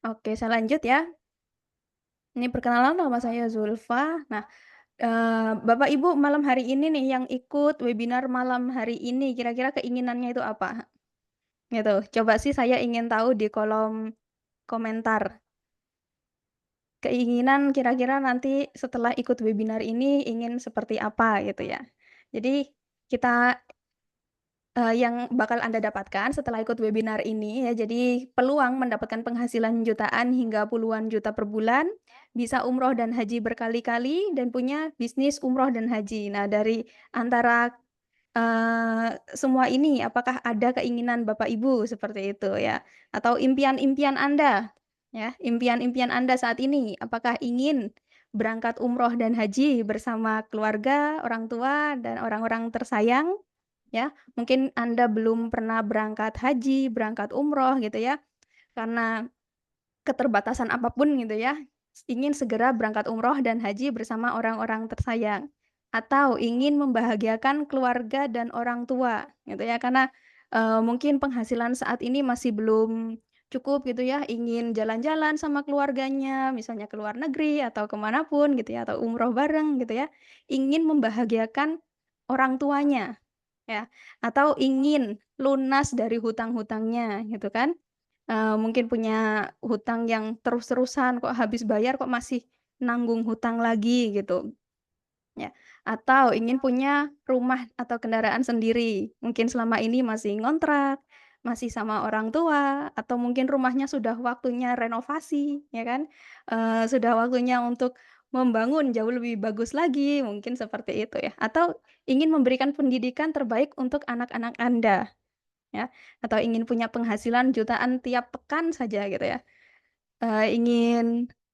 Oke, saya lanjut ya. Ini perkenalan, nama saya Zulfa. Nah, Bapak Ibu malam hari ini nih yang ikut webinar malam hari ini, kira-kira keinginannya itu apa? Gitu. Coba sih saya ingin tahu di kolom komentar. Keinginan kira-kira nanti setelah ikut webinar ini ingin seperti apa gitu ya. Jadi kita yang bakal Anda dapatkan setelah ikut webinar ini ya, jadi peluang mendapatkan penghasilan jutaan hingga puluhan juta per bulan, bisa umroh dan haji berkali-kali, dan punya bisnis umroh dan haji. Nah, dari antara, semua ini apakah ada keinginan Bapak Ibu seperti itu ya? Atau impian-impian Anda, ya, impian-impian Anda saat ini, apakah ingin berangkat umroh dan haji bersama keluarga, orang tua, dan orang-orang tersayang? Ya, mungkin Anda belum pernah berangkat haji, berangkat umroh gitu ya, karena keterbatasan apapun gitu ya, ingin segera berangkat umroh dan haji bersama orang-orang tersayang. Atau ingin membahagiakan keluarga dan orang tua gitu ya, karena, mungkin penghasilan saat ini masih belum cukup gitu ya, ingin jalan-jalan sama keluarganya, misalnya ke luar negeri atau kemana pun gitu ya, atau umroh bareng gitu ya, ingin membahagiakan orang tuanya. Ya, atau ingin lunas dari hutang-hutangnya gitu kan, mungkin punya hutang yang terus-terusan, kok habis bayar kok masih nanggung hutang lagi gitu, ya. Atau ingin punya rumah atau kendaraan sendiri, mungkin selama ini masih ngontrak, masih sama orang tua, atau mungkin rumahnya sudah waktunya renovasi ya kan, sudah waktunya untuk membangun jauh lebih bagus lagi, mungkin seperti itu ya. Atau ingin memberikan pendidikan terbaik untuk anak-anak Anda, ya, atau ingin punya penghasilan jutaan tiap pekan saja gitu ya.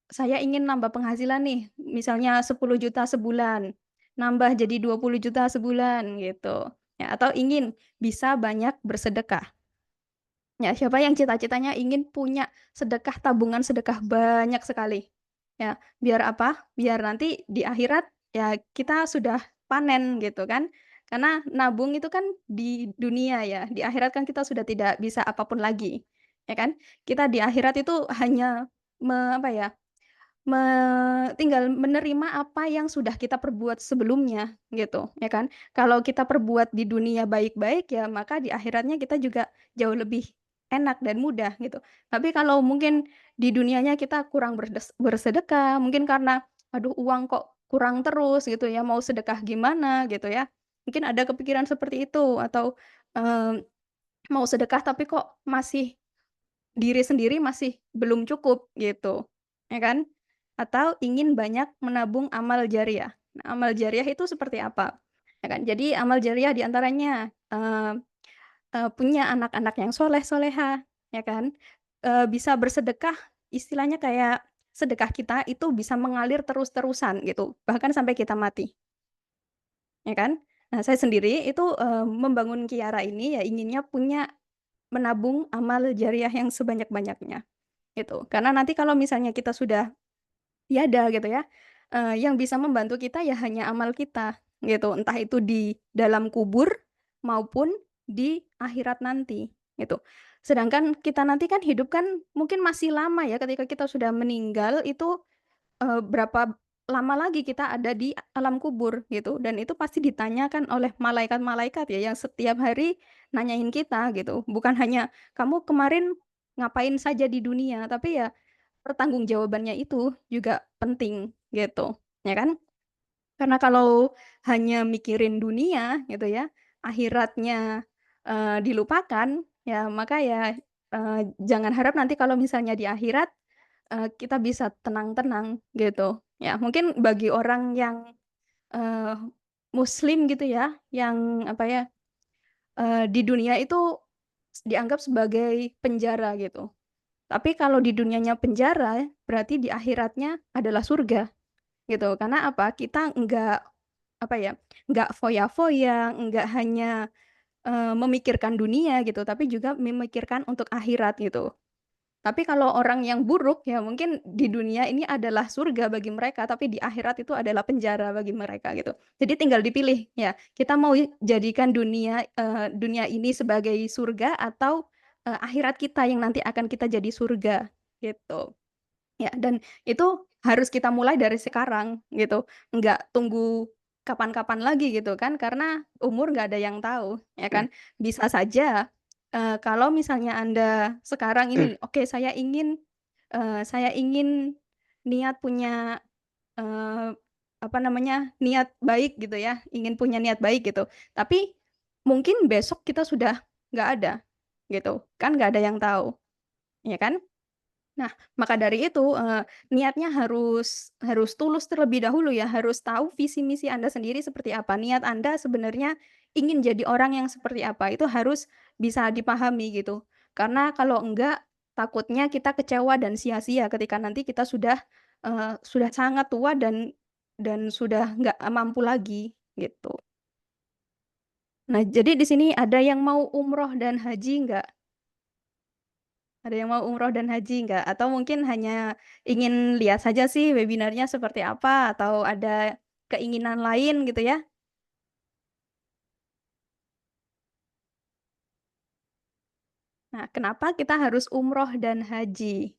Saya ingin nambah penghasilan nih, misalnya 10 juta sebulan, nambah jadi 20 juta sebulan gitu, ya, atau ingin bisa banyak bersedekah. Ya, siapa yang cita-citanya ingin punya sedekah tabungan sedekah banyak sekali, ya, biar apa? Biar nanti di akhirat, ya kita sudah panen gitu kan. Karena nabung itu kan di dunia ya, di akhirat kan kita sudah tidak bisa apapun lagi, ya kan. Kita di akhirat itu hanya apa ya, tinggal menerima apa yang sudah kita perbuat sebelumnya gitu, ya kan. Kalau kita perbuat di dunia baik-baik ya maka di akhiratnya kita juga jauh lebih enak dan mudah gitu. Tapi kalau mungkin di dunianya kita kurang bersedekah, mungkin karena, "Aduh uang kok kurang terus," gitu ya, "mau sedekah gimana?" Gitu ya. Mungkin ada kepikiran seperti itu atau, eee, mau sedekah tapi kok masih diri sendiri masih belum cukup gitu, ya kan? Atau ingin banyak menabung amal jariah. Nah, amal jariah itu seperti apa? Ya kan, jadi amal jariah di antaranya, punya anak-anak yang soleh-soleha, ya kan? Bisa bersedekah, istilahnya kayak sedekah kita itu bisa mengalir terus-terusan gitu, bahkan sampai kita mati, ya kan? Nah, saya sendiri itu, membangun Kiara ini ya inginnya punya menabung amal jariah yang sebanyak-banyaknya. Gitu. Karena nanti kalau misalnya kita sudah tiada gitu ya, yang bisa membantu kita ya hanya amal kita, gitu. Entah itu di dalam kubur maupun di akhirat nanti, gitu. Sedangkan kita nanti kan hidup kan mungkin masih lama ya ketika kita sudah meninggal itu, berapa lama lagi kita ada di alam kubur gitu, dan itu pasti ditanyakan oleh malaikat-malaikat ya yang setiap hari nanyain kita gitu. Bukan hanya, "Kamu kemarin ngapain saja di dunia?" Tapi ya pertanggungjawabannya itu juga penting gitu, ya kan? Karena kalau hanya mikirin dunia gitu ya, akhiratnya, dilupakan, ya maka ya, jangan harap nanti kalau misalnya di akhirat, kita bisa tenang-tenang gitu. Ya mungkin bagi orang yang, eee, muslim gitu ya, yang apa ya, di dunia itu dianggap sebagai penjara gitu. Tapi kalau di dunianya penjara, berarti di akhiratnya adalah surga, gitu. Karena apa, kita enggak, apa ya, enggak foya-foya, enggak hanya, memikirkan dunia gitu, tapi juga memikirkan untuk akhirat gitu. Tapi kalau orang yang buruk, ya mungkin di dunia ini adalah surga bagi mereka, tapi di akhirat itu adalah penjara bagi mereka gitu. Jadi tinggal dipilih ya, kita mau jadikan dunia ini sebagai surga atau akhirat kita yang nanti akan kita jadi surga, gitu. Ya, dan itu harus kita mulai dari sekarang gitu, nggak tunggu kapan-kapan lagi gitu kan, karena umur nggak ada yang tahu, ya kan. Bisa saja, kalau misalnya Anda sekarang ini, oke saya ingin niat punya, eee, apa namanya, niat baik gitu ya, ingin punya niat baik gitu, tapi mungkin besok kita sudah nggak ada, gitu, kan nggak ada yang tahu, ya kan? Nah, maka dari itu, niatnya harus tulus terlebih dahulu ya, harus tahu visi misi Anda sendiri seperti apa, niat Anda sebenarnya ingin jadi orang yang seperti apa, itu harus bisa dipahami gitu. Karena kalau enggak, takutnya kita kecewa dan sia-sia ketika nanti kita sudah sangat tua dan sudah nggak mampu lagi, gitu. Nah, jadi di sini ada yang mau umroh dan haji nggak? Ada yang mau umroh dan haji nggak? Atau mungkin hanya ingin lihat saja sih webinarnya seperti apa, atau ada keinginan lain gitu ya? Nah, kenapa kita harus umroh dan haji?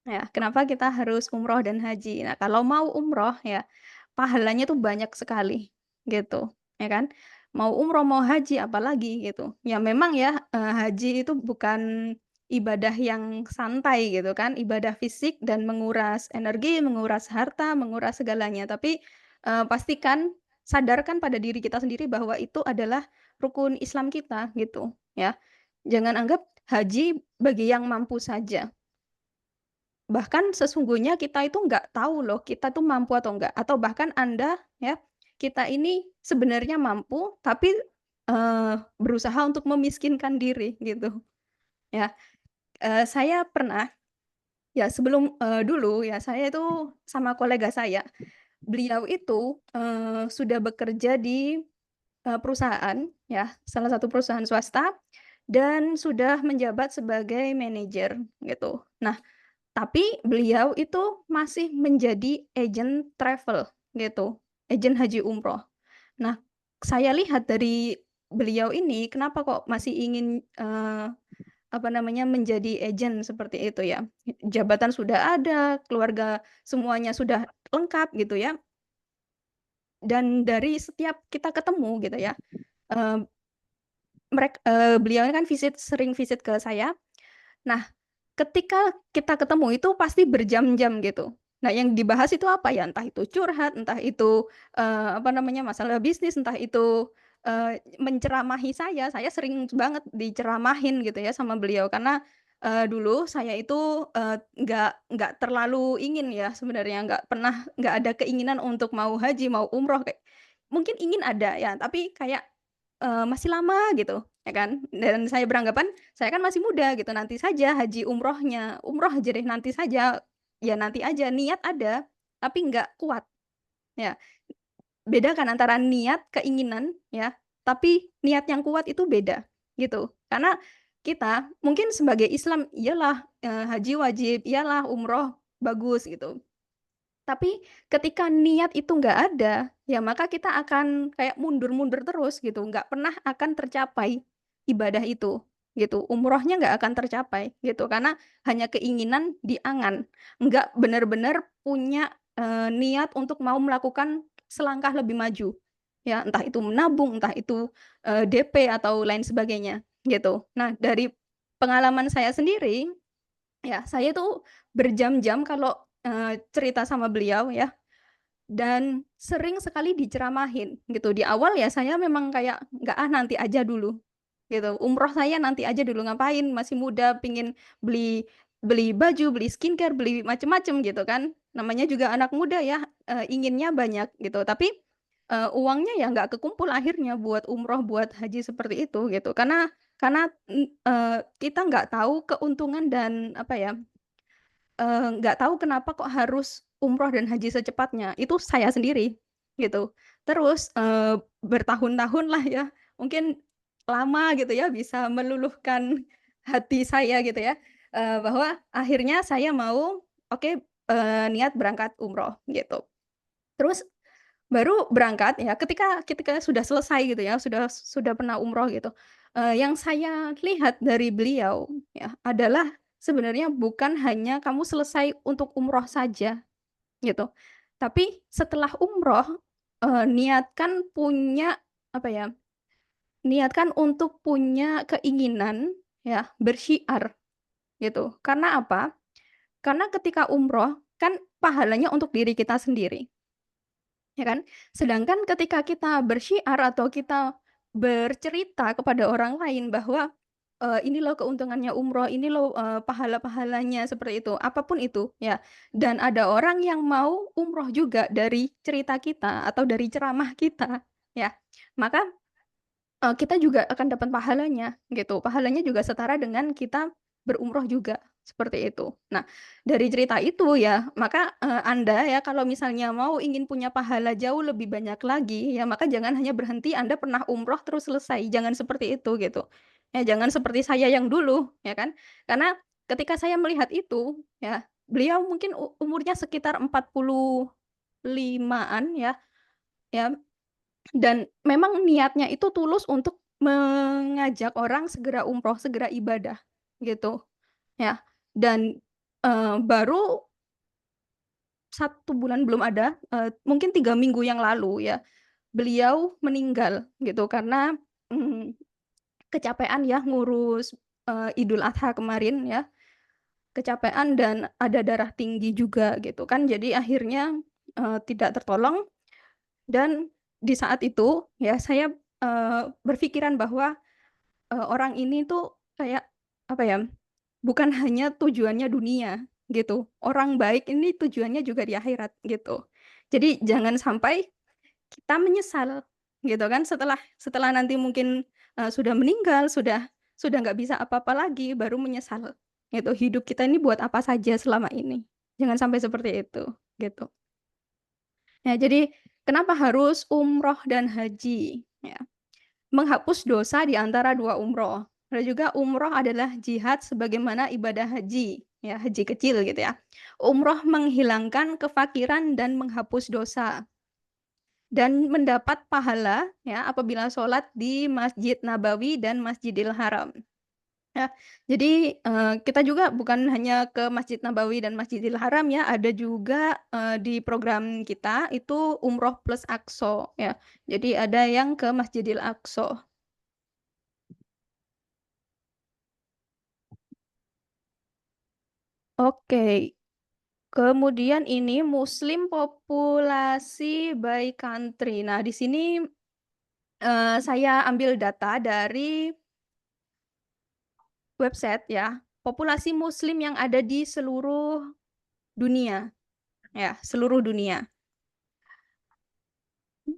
Ya, kenapa kita harus umroh dan haji? Nah, kalau mau umroh ya, pahalanya tuh banyak sekali, gitu, ya kan. Mau umroh, mau haji, apalagi gitu. Ya memang ya, haji itu bukan ibadah yang santai gitu kan, ibadah fisik dan menguras energi, menguras harta, menguras segalanya. Tapi, pastikan, sadarkan pada diri kita sendiri bahwa itu adalah rukun Islam kita, gitu, ya. Jangan anggap haji bagi yang mampu saja. Bahkan sesungguhnya kita itu nggak tahu loh, kita tuh mampu atau enggak, atau bahkan Anda ya, kita ini sebenarnya mampu, tapi, berusaha untuk memiskinkan diri gitu, ya. Saya pernah ya sebelum dulu ya, saya itu sama kolega saya, beliau itu, sudah bekerja di, perusahaan ya, salah satu perusahaan swasta, dan sudah menjabat sebagai manajer gitu. Nah, tapi beliau itu masih menjadi agen travel gitu, agen haji umroh. Nah, saya lihat dari beliau ini kenapa kok masih ingin, apa namanya, menjadi agen seperti itu ya. Jabatan sudah ada, keluarga semuanya sudah lengkap gitu ya, dan dari setiap kita ketemu gitu ya, eee, beliau ini kan sering visit ke saya. Nah, ketika kita ketemu itu pasti berjam-jam gitu. Nah, yang dibahas itu apa ya, entah itu curhat, entah itu, apa namanya, masalah bisnis, entah itu, menceramahi saya sering banget diceramahin gitu ya sama beliau karena, dulu saya itu, nggak terlalu ingin ya sebenarnya, nggak ada keinginan untuk mau haji, mau umroh, kayak mungkin ingin ada ya, tapi kayak, masih lama gitu, ya kan. Dan saya beranggapan saya kan masih muda gitu, nanti saja haji umrohnya, umroh aja deh nanti saja, ya nanti aja, niat ada, tapi nggak kuat, ya. Bedakan antara niat, keinginan, ya, tapi niat yang kuat itu beda, gitu. Karena kita mungkin sebagai Islam, iyalah, haji wajib, iyalah umroh bagus gitu. Tapi ketika niat itu nggak ada, ya maka kita akan kayak mundur-mundur terus gitu, nggak pernah akan tercapai ibadah itu, gitu. Umrohnya nggak akan tercapai gitu, karena hanya keinginan di angan, nggak benar-benar punya, niat untuk mau melakukan selangkah lebih maju. Ya, entah itu menabung, entah itu, DP atau lain sebagainya, gitu. Nah, dari pengalaman saya sendiri, ya, saya tuh berjam-jam kalau, cerita sama beliau ya, dan sering sekali diceramahin gitu. Di awal ya saya memang kayak, "Nggak ah, nanti aja dulu," gitu. "Umroh saya nanti aja dulu, ngapain masih muda pingin beli beli baju, beli skincare, beli macem-macem," gitu kan. Namanya juga anak muda ya, inginnya banyak gitu. Tapi, uangnya ya nggak kekumpul akhirnya buat umroh, buat haji seperti itu gitu. Karena kita nggak tahu keuntungan dan apa ya, nggak tahu kenapa kok harus umroh dan haji secepatnya, itu saya sendiri, gitu. Terus, bertahun-tahun lah ya, mungkin lama gitu ya bisa meluluhkan hati saya gitu ya, bahwa akhirnya saya mau, oke, niat berangkat umroh gitu. Terus baru berangkat ya, ketika ketika sudah selesai gitu ya, sudah pernah umroh gitu, Yang saya lihat dari beliau ya, adalah sebenarnya bukan hanya kamu selesai untuk umroh saja gitu, tapi setelah umroh, niatkan punya apa ya, niatkan untuk punya keinginan ya bersyiar gitu. Karena apa? Karena ketika umroh kan pahalanya untuk diri kita sendiri, ya kan? Sedangkan ketika kita bersyiar atau kita bercerita kepada orang lain bahwa, "Ini loh keuntungannya umroh, ini loh, pahala-pahalanya," seperti itu, apapun itu, ya. Dan ada orang yang mau umroh juga dari cerita kita atau dari ceramah kita, ya. Maka kita juga akan dapat pahalanya, gitu. Pahalanya juga setara dengan kita berumroh juga, seperti itu. Nah, dari cerita itu ya, maka, Anda ya kalau misalnya mau ingin punya pahala jauh lebih banyak lagi, ya maka jangan hanya berhenti Anda pernah umroh terus selesai, jangan seperti itu, gitu. Ya jangan seperti saya yang dulu, ya kan. Karena ketika saya melihat itu, ya, beliau mungkin umurnya sekitar 45-an ya, ya dan memang niatnya itu tulus untuk mengajak orang segera umroh, segera ibadah, gitu, ya. Dan, baru 1 bulan belum ada, mungkin 3 minggu yang lalu ya, beliau meninggal gitu karena, mmm, kecapean ya ngurus, Idul Adha kemarin ya, kecapean dan ada darah tinggi juga gitu kan. Jadi akhirnya, tidak tertolong dan di saat itu ya saya, berpikiran bahwa orang ini tuh kayak, apa ya, bukan hanya tujuannya dunia, gitu. Orang baik ini tujuannya juga di akhirat, gitu. Jadi jangan sampai kita menyesal, gitu kan, setelah setelah nanti mungkin, sudah meninggal, sudah nggak bisa apa-apa lagi, baru menyesal, gitu. Hidup kita ini buat apa saja selama ini. Jangan sampai seperti itu, gitu. Ya, jadi kenapa harus umroh dan haji, ya. Menghapus dosa di antara 2 umroh. Dan juga umroh adalah jihad sebagaimana ibadah haji, ya, haji kecil gitu ya. Umroh menghilangkan kefakiran dan menghapus dosa, dan mendapat pahala ya apabila sholat di Masjid Nabawi dan Masjidil Haram. Ya, jadi, kita juga bukan hanya ke Masjid Nabawi dan Masjidil Haram ya, ada juga, di program kita itu umroh plus Aqsa ya. Jadi ada yang ke Masjidil Aqsa. Oke. Kemudian ini Muslim populasi by country. Nah, di sini, saya ambil data dari website ya, populasi muslim yang ada di seluruh dunia, ya, seluruh dunia.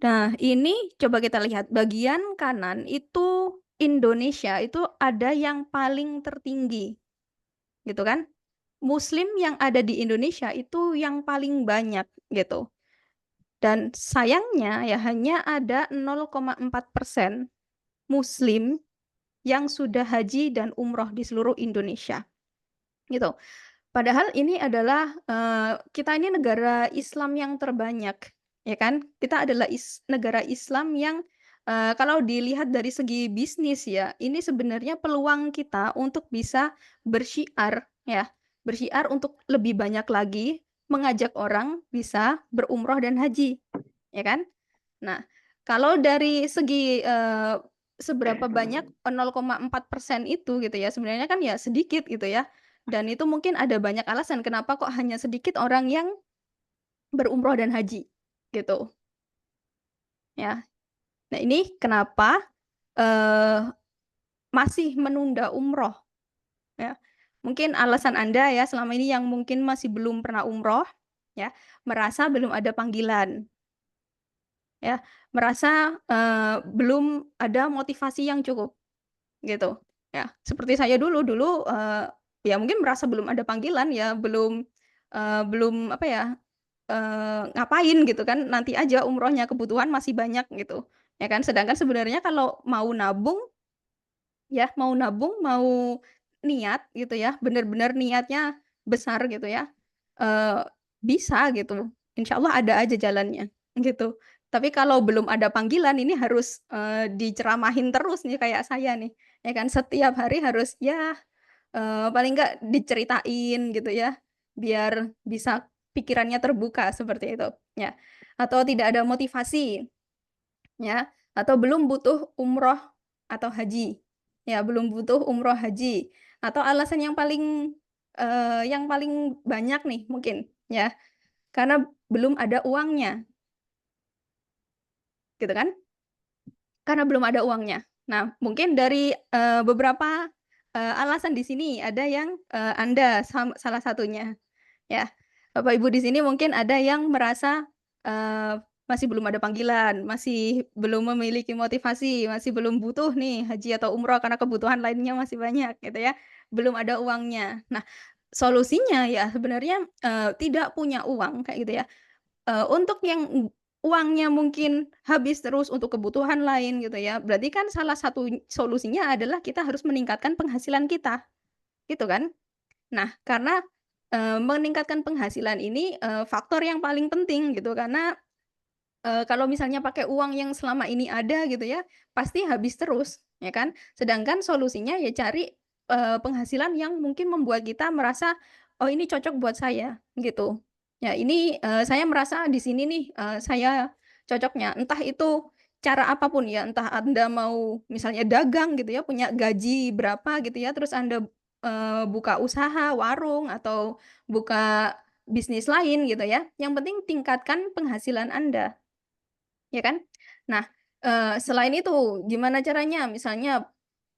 Nah, ini coba kita lihat bagian kanan itu Indonesia itu ada yang paling tertinggi, gitu kan. Muslim yang ada di Indonesia itu yang paling banyak, gitu. Dan sayangnya ya hanya ada 0,4% muslim yang sudah haji dan umroh di seluruh Indonesia, gitu. Padahal ini adalah, kita ini negara Islam yang terbanyak, ya kan? Kita adalah negara Islam yang, kalau dilihat dari segi bisnis ya, ini sebenarnya peluang kita untuk bisa bersyiar ya, bersyiar untuk lebih banyak lagi mengajak orang bisa berumroh dan haji, ya kan? Nah, kalau dari segi, seberapa banyak, 0,4% itu gitu ya, sebenarnya kan ya sedikit gitu ya, dan itu mungkin ada banyak alasan kenapa kok hanya sedikit orang yang berumroh dan haji, gitu, ya. Nah ini kenapa, eee, masih menunda umroh, ya. Mungkin alasan Anda ya selama ini yang mungkin masih belum pernah umroh, ya, merasa belum ada panggilan. Ya, merasa, belum ada motivasi yang cukup, gitu. Ya, seperti saya dulu, ya mungkin merasa belum ada panggilan ya, belum apa ya, ngapain gitu kan, nanti aja umrohnya, kebutuhan masih banyak gitu, ya kan. Sedangkan sebenarnya kalau mau nabung ya, mau nabung, mau niat gitu ya, bener-bener niatnya besar gitu ya, eee, bisa gitu, insya Allah ada aja jalannya, gitu. Tapi kalau belum ada panggilan ini harus, diceramahin terus nih kayak saya nih, ya kan. Setiap hari harus ya, paling enggak diceritain gitu ya, biar bisa pikirannya terbuka seperti itu, ya. Atau tidak ada motivasi, ya, atau belum butuh umroh atau haji, ya, belum butuh umroh haji, atau alasan yang paling banyak nih mungkin, ya, karena belum ada uangnya, gitu kan. Karena belum ada uangnya. Nah, mungkin dari, beberapa, alasan di sini ada yang, Anda salah satunya, ya. Bapak Ibu di sini mungkin ada yang merasa, masih belum ada panggilan, masih belum memiliki motivasi, masih belum butuh nih haji atau umroh karena kebutuhan lainnya masih banyak gitu ya, belum ada uangnya. Nah, solusinya ya sebenarnya, tidak punya uang kayak gitu ya. Untuk yang uangnya mungkin habis terus untuk kebutuhan lain gitu ya, berarti kan salah satu solusinya adalah kita harus meningkatkan penghasilan kita, gitu kan. Nah, karena, meningkatkan penghasilan ini, faktor yang paling penting gitu, karena, kalau misalnya pakai uang yang selama ini ada gitu ya, pasti habis terus, ya kan. Sedangkan solusinya ya cari, penghasilan yang mungkin membuat kita merasa, "Oh ini cocok buat saya," gitu. Ya ini, saya merasa di sini nih, saya cocoknya. Entah itu cara apapun ya, entah Anda mau misalnya dagang gitu ya, punya gaji berapa gitu ya, terus Anda, buka usaha warung atau buka bisnis lain gitu ya, yang penting tingkatkan penghasilan Anda. Ya kan? Nah, selain itu gimana caranya? Misalnya,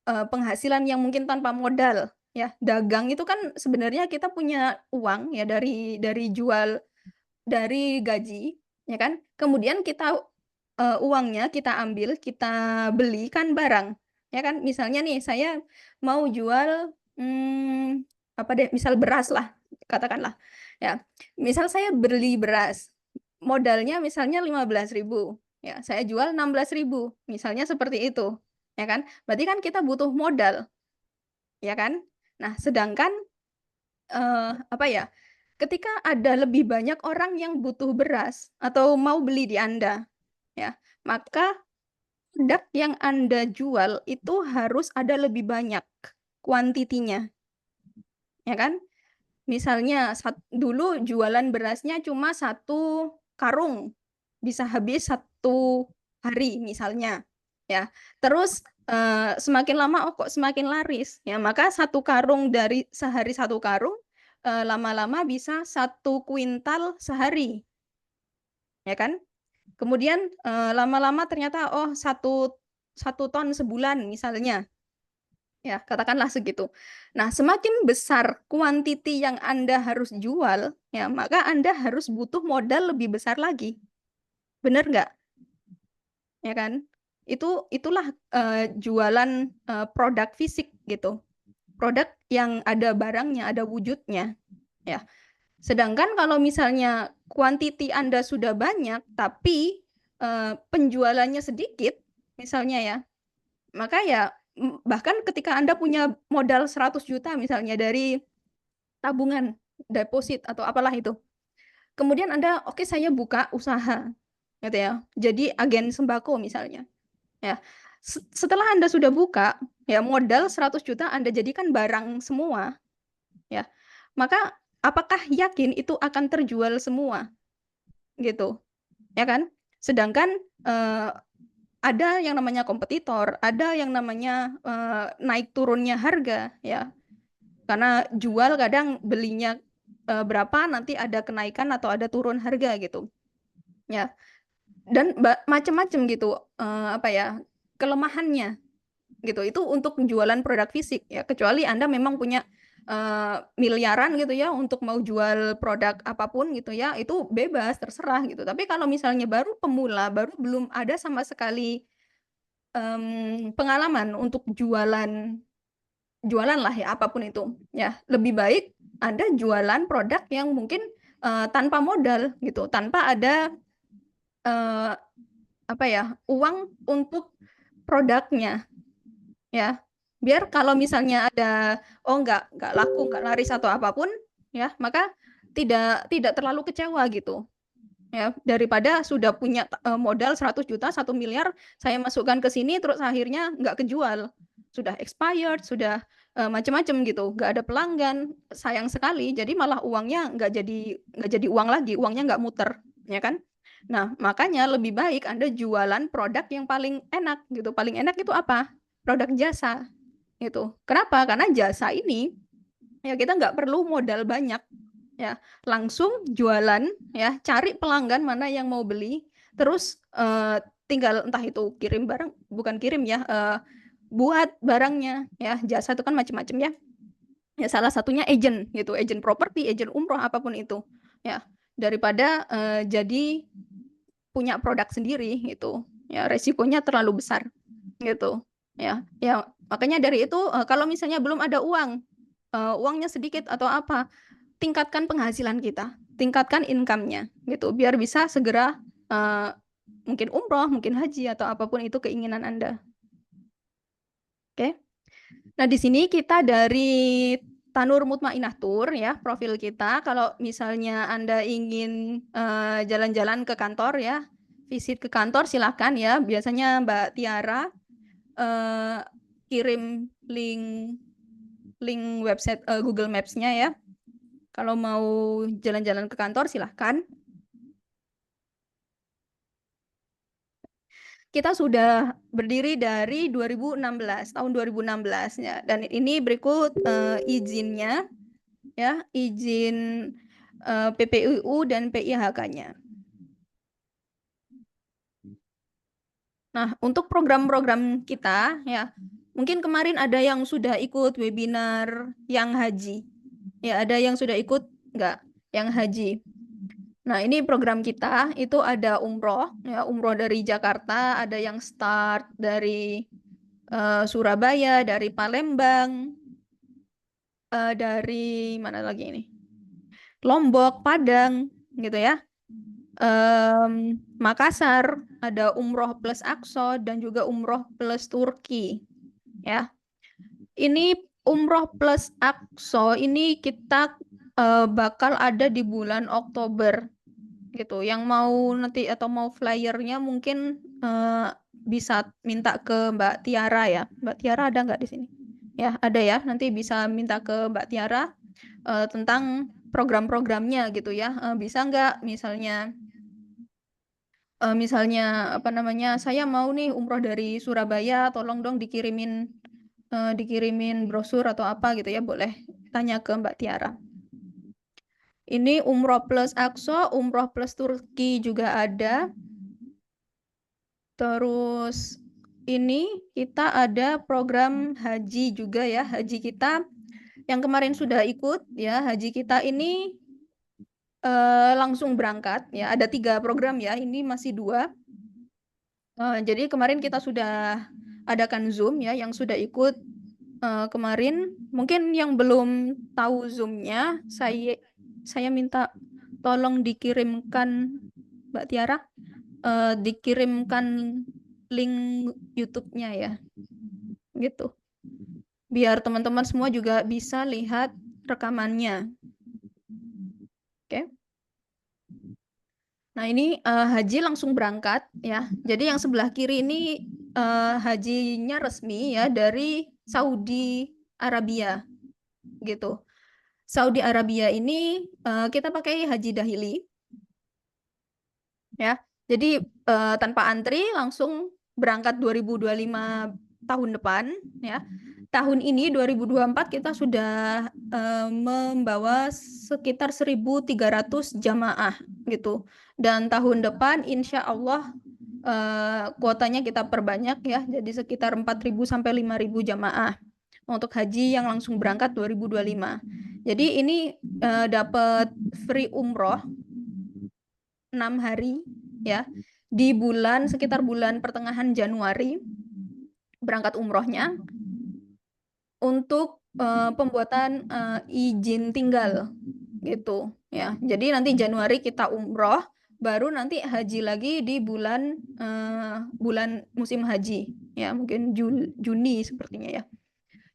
penghasilan yang mungkin tanpa modal ya, dagang itu kan sebenarnya kita punya uang ya dari jual dari gaji, ya kan? Kemudian kita, uangnya kita ambil, kita belikan barang, ya kan? Misalnya nih saya mau jual, apa deh, misal beras lah, katakanlah, ya. Misal saya beli beras, modalnya misalnya 15.000, ya, saya jual 16.000, misalnya seperti itu, ya kan? Berarti kan kita butuh modal, ya kan? Nah, sedangkan apa ya, ketika ada lebih banyak orang yang butuh beras atau mau beli di Anda, ya, maka produk yang Anda jual itu harus ada lebih banyak kuantitinya, ya kan? Misalnya dulu jualan berasnya cuma 1 karung, bisa habis 1 hari misalnya, ya. Terus, semakin lama, "Oh kok semakin laris?" Ya maka 1 karung dari sehari 1 karung, lama-lama bisa 1 kuintal sehari, ya kan. Kemudian, lama-lama ternyata, oh 1 ton sebulan misalnya. Ya, katakanlah segitu. Nah, semakin besar kuantiti yang Anda harus jual, ya, maka Anda harus butuh modal lebih besar lagi. Bener nggak? Ya kan? Itulah, jualan, produk fisik gitu. Produk yang ada barangnya, ada wujudnya, ya. Sedangkan kalau misalnya kuantiti Anda sudah banyak, tapi, penjualannya sedikit, misalnya ya, maka ya, bahkan ketika Anda punya modal 100 juta misalnya dari tabungan, deposit atau apalah itu. Kemudian Anda, "Oke saya buka usaha," gitu ya, jadi agen sembako misalnya, ya. Setelah Anda sudah buka, ya modal 100 juta Anda jadikan barang semua, ya, maka apakah yakin itu akan terjual semua? Gitu, ya kan? Sedangkan, ada yang namanya kompetitor, ada yang namanya, naik turunnya harga, ya. Karena jual kadang belinya, berapa, nanti ada kenaikan atau ada turun harga gitu, ya. Dan macem-macem gitu, apa ya, kelemahannya gitu. Itu untuk jualan produk fisik ya, kecuali Anda memang punya, miliaran gitu ya untuk mau jual produk apapun gitu ya, itu bebas, terserah gitu. Tapi kalau misalnya baru pemula, baru belum ada sama sekali, pengalaman untuk jualan lah ya, apapun itu, ya. Lebih baik Anda jualan produk yang mungkin, tanpa modal gitu, tanpa ada, eee, apa ya, uang untuk produknya, ya. Biar kalau misalnya ada, oh nggak laku, nggak laris atau apapun, ya, maka tidak terlalu kecewa gitu. ya, daripada sudah punya modal 100 juta, 1 miliar, saya masukkan ke sini terus akhirnya nggak kejual, sudah expired, sudah macam-macam gitu, nggak ada pelanggan, sayang sekali. Jadi malah uangnya nggak jadi uang lagi, uangnya nggak muter, ya kan? Nah, makanya lebih baik Anda jualan produk yang paling enak gitu. Paling enak itu apa? Produk jasa gitu. Kenapa? Karena jasa ini ya kita nggak perlu modal banyak, ya langsung jualan, ya cari pelanggan mana yang mau beli, terus tinggal entah itu kirim barang, bukan kirim ya, buat barangnya, ya jasa itu kan macam-macam ya. Ya salah satunya agent gitu, agent properti, agent umroh, apapun itu, ya daripada jadi punya produk sendiri gitu, ya resikonya terlalu besar gitu, ya makanya dari itu kalau misalnya belum ada uang, uangnya sedikit atau apa, tingkatkan penghasilan kita, tingkatkan income-nya gitu, biar bisa segera mungkin umroh, mungkin haji atau apapun itu keinginan Anda. Oke. Nah, di sini kita dari Tanur Mutmainah Tour ya, profil kita. Kalau misalnya Anda ingin jalan-jalan ke kantor ya, visit ke kantor silakan ya. Biasanya Mbak Tiara kirim link website Google Maps-nya ya. Kalau mau jalan-jalan ke kantor silahkan. Kita sudah berdiri dari 2016, tahun 2016 ya. Dan ini berikut izinnya ya, izin PPUU dan PIHK-nya. Nah, untuk program-program kita ya, mungkin kemarin ada yang sudah ikut webinar yang haji. Ya, ada yang sudah ikut nggak yang haji. Nah, ini program kita itu ada umroh, ya umroh dari Jakarta, ada yang start dari Surabaya, dari Palembang, dari mana lagi ini? Lombok, Padang, gitu ya. Makassar, ada umroh plus Aqsa dan juga umroh plus Turki, ya. Ini umroh plus Aqsa ini kita bakal ada di bulan Oktober gitu. Yang mau nanti atau mau flyernya mungkin bisa minta ke Mbak Tiara ya. Mbak Tiara ada nggak di sini? Ya, ada ya. Nanti bisa minta ke Mbak Tiara tentang program-programnya gitu ya. Bisa nggak misalnya apa namanya, saya mau nih umroh dari Surabaya, tolong dong dikirimin brosur atau apa gitu ya, boleh tanya ke Mbak Tiara. Ini umroh plus Aqsa, umroh plus Turki juga ada. Terus ini kita ada program haji juga ya, haji kita yang kemarin sudah ikut ya, haji kita ini langsung berangkat ya, ada 3 program ya, ini masih 2. Jadi kemarin kita sudah adakan Zoom ya, yang sudah ikut kemarin. Mungkin yang belum tahu Zoom-nya, saya minta tolong dikirimkan, Mbak Tiara, dikirimkan link YouTube-nya ya, gitu. Biar teman-teman semua juga bisa lihat rekamannya. Oke. Nah, ini haji langsung berangkat ya. Jadi yang sebelah kiri ini hajinya resmi ya dari Saudi Arabia gitu. Saudi Arabia ini kita pakai haji dahili ya. Jadi tanpa antri langsung berangkat 2025 tahun depan ya. Tahun ini 2024 kita sudah membawa sekitar 1.300 jamaah gitu. Dan tahun depan insya Allah kuotanya kita perbanyak ya. Jadi sekitar 4.000 sampai 5.000 jamaah untuk haji yang langsung berangkat 2025. Jadi ini dapat free umroh 6 hari ya. Di sekitar bulan pertengahan Januari berangkat umrohnya untuk pembuatan izin tinggal gitu ya. Jadi nanti Januari kita umroh, baru nanti haji lagi di bulan musim haji ya, mungkin Juni sepertinya ya.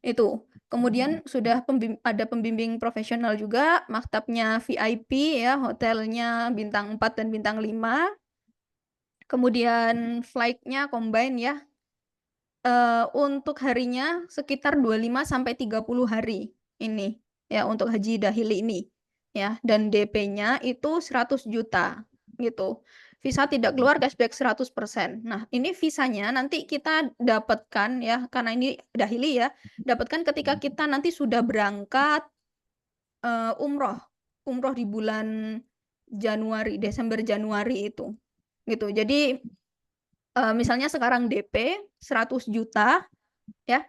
Itu. Kemudian sudah ada pembimbing profesional juga, maktabnya VIP ya, hotelnya bintang 4 dan bintang 5. Kemudian flight-nya combine ya. Untuk harinya sekitar 25 sampai 30 hari ini ya untuk haji dahili ini ya, dan DP-nya itu 100 juta gitu. Visa tidak keluar, cashback 100%. Nah, ini visanya nanti kita dapatkan ya, karena ini dahili ya, dapatkan ketika kita nanti sudah berangkat umroh. Umroh di bulan Januari, Desember Januari itu. Gitu. Jadi misalnya sekarang DP 100 juta ya.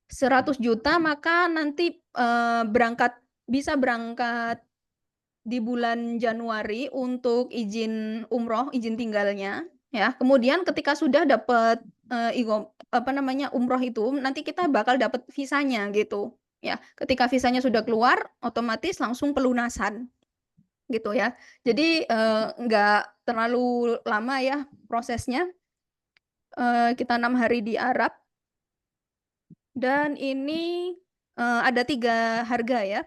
100 juta maka nanti bisa berangkat di bulan Januari untuk izin umroh, izin tinggalnya ya. Kemudian ketika sudah dapat umroh itu nanti kita bakal dapat visanya gitu ya. Ketika visanya sudah keluar otomatis langsung pelunasan gitu ya. Jadi nggak terlalu lama ya prosesnya. Kita 6 hari di Arab. Dan ini ada 3 harga ya.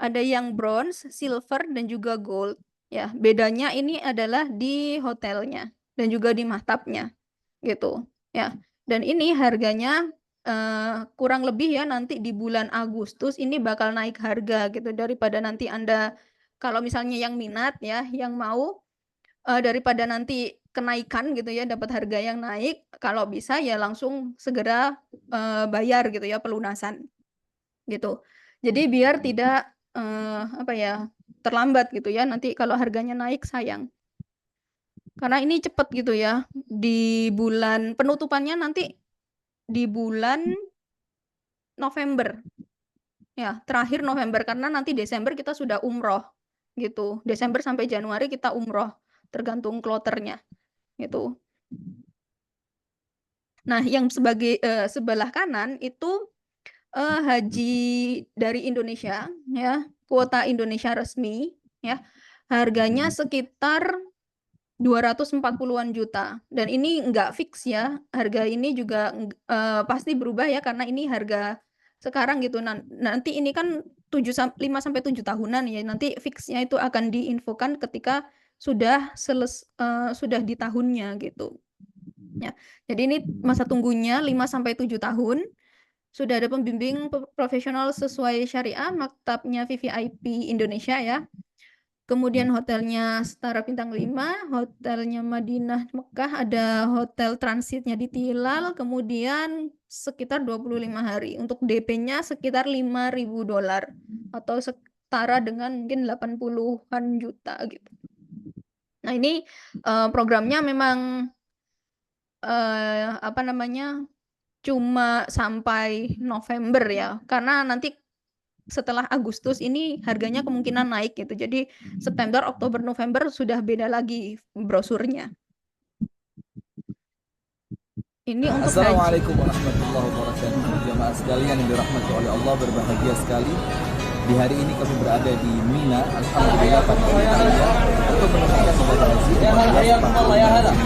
Ada yang bronze, silver, dan juga gold. Ya, bedanya ini adalah di hotelnya dan juga di maktabnya, gitu. Ya, dan ini harganya kurang lebih ya nanti di bulan Agustus ini bakal naik harga gitu daripada nanti Anda kalau misalnya yang minat ya, yang mau daripada nanti kenaikan gitu ya, dapat harga yang naik, kalau bisa ya langsung segera bayar gitu ya pelunasan gitu. Jadi biar tidak terlambat gitu ya, nanti kalau harganya naik sayang. Karena ini cepat gitu ya, di bulan penutupannya nanti di bulan November. Ya, terakhir November karena nanti Desember kita sudah umroh gitu. Desember sampai Januari kita umroh, tergantung kloternya gitu. Nah, yang sebelah kanan itu haji dari Indonesia ya, kuota Indonesia resmi ya. Harganya sekitar 240-an juta. Dan ini enggak fix ya. Harga ini juga pasti berubah ya karena ini harga sekarang gitu. Nanti ini kan 5 sampai 7 tahunan ya. Nanti fixnya itu akan diinfokan ketika sudah di tahunnya gitu. Ya. Jadi ini masa tunggunya 5 sampai 7 tahun. Sudah ada pembimbing profesional sesuai syariah, maktabnya VVIP Indonesia ya. Kemudian hotelnya setara bintang 5, hotelnya Madinah Mekah, ada hotel transitnya di Tilal, kemudian sekitar 25 hari. Untuk DP-nya sekitar $5.000 atau setara dengan mungkin 80-an juta gitu. Nah, ini programnya memang cuma sampai November ya, karena nanti setelah Agustus ini harganya kemungkinan naik gitu. Jadi September, Oktober, November sudah beda lagi brosurnya. Ini untuk Assalamualaikum warahmatullahi wabarakatuh. Jamaah sekalian yang dirahmati oleh Allah, berbahagia sekali. Di hari ini kami berada di Mina, alhamdulillah pada untuk menunaikan ibadah haji.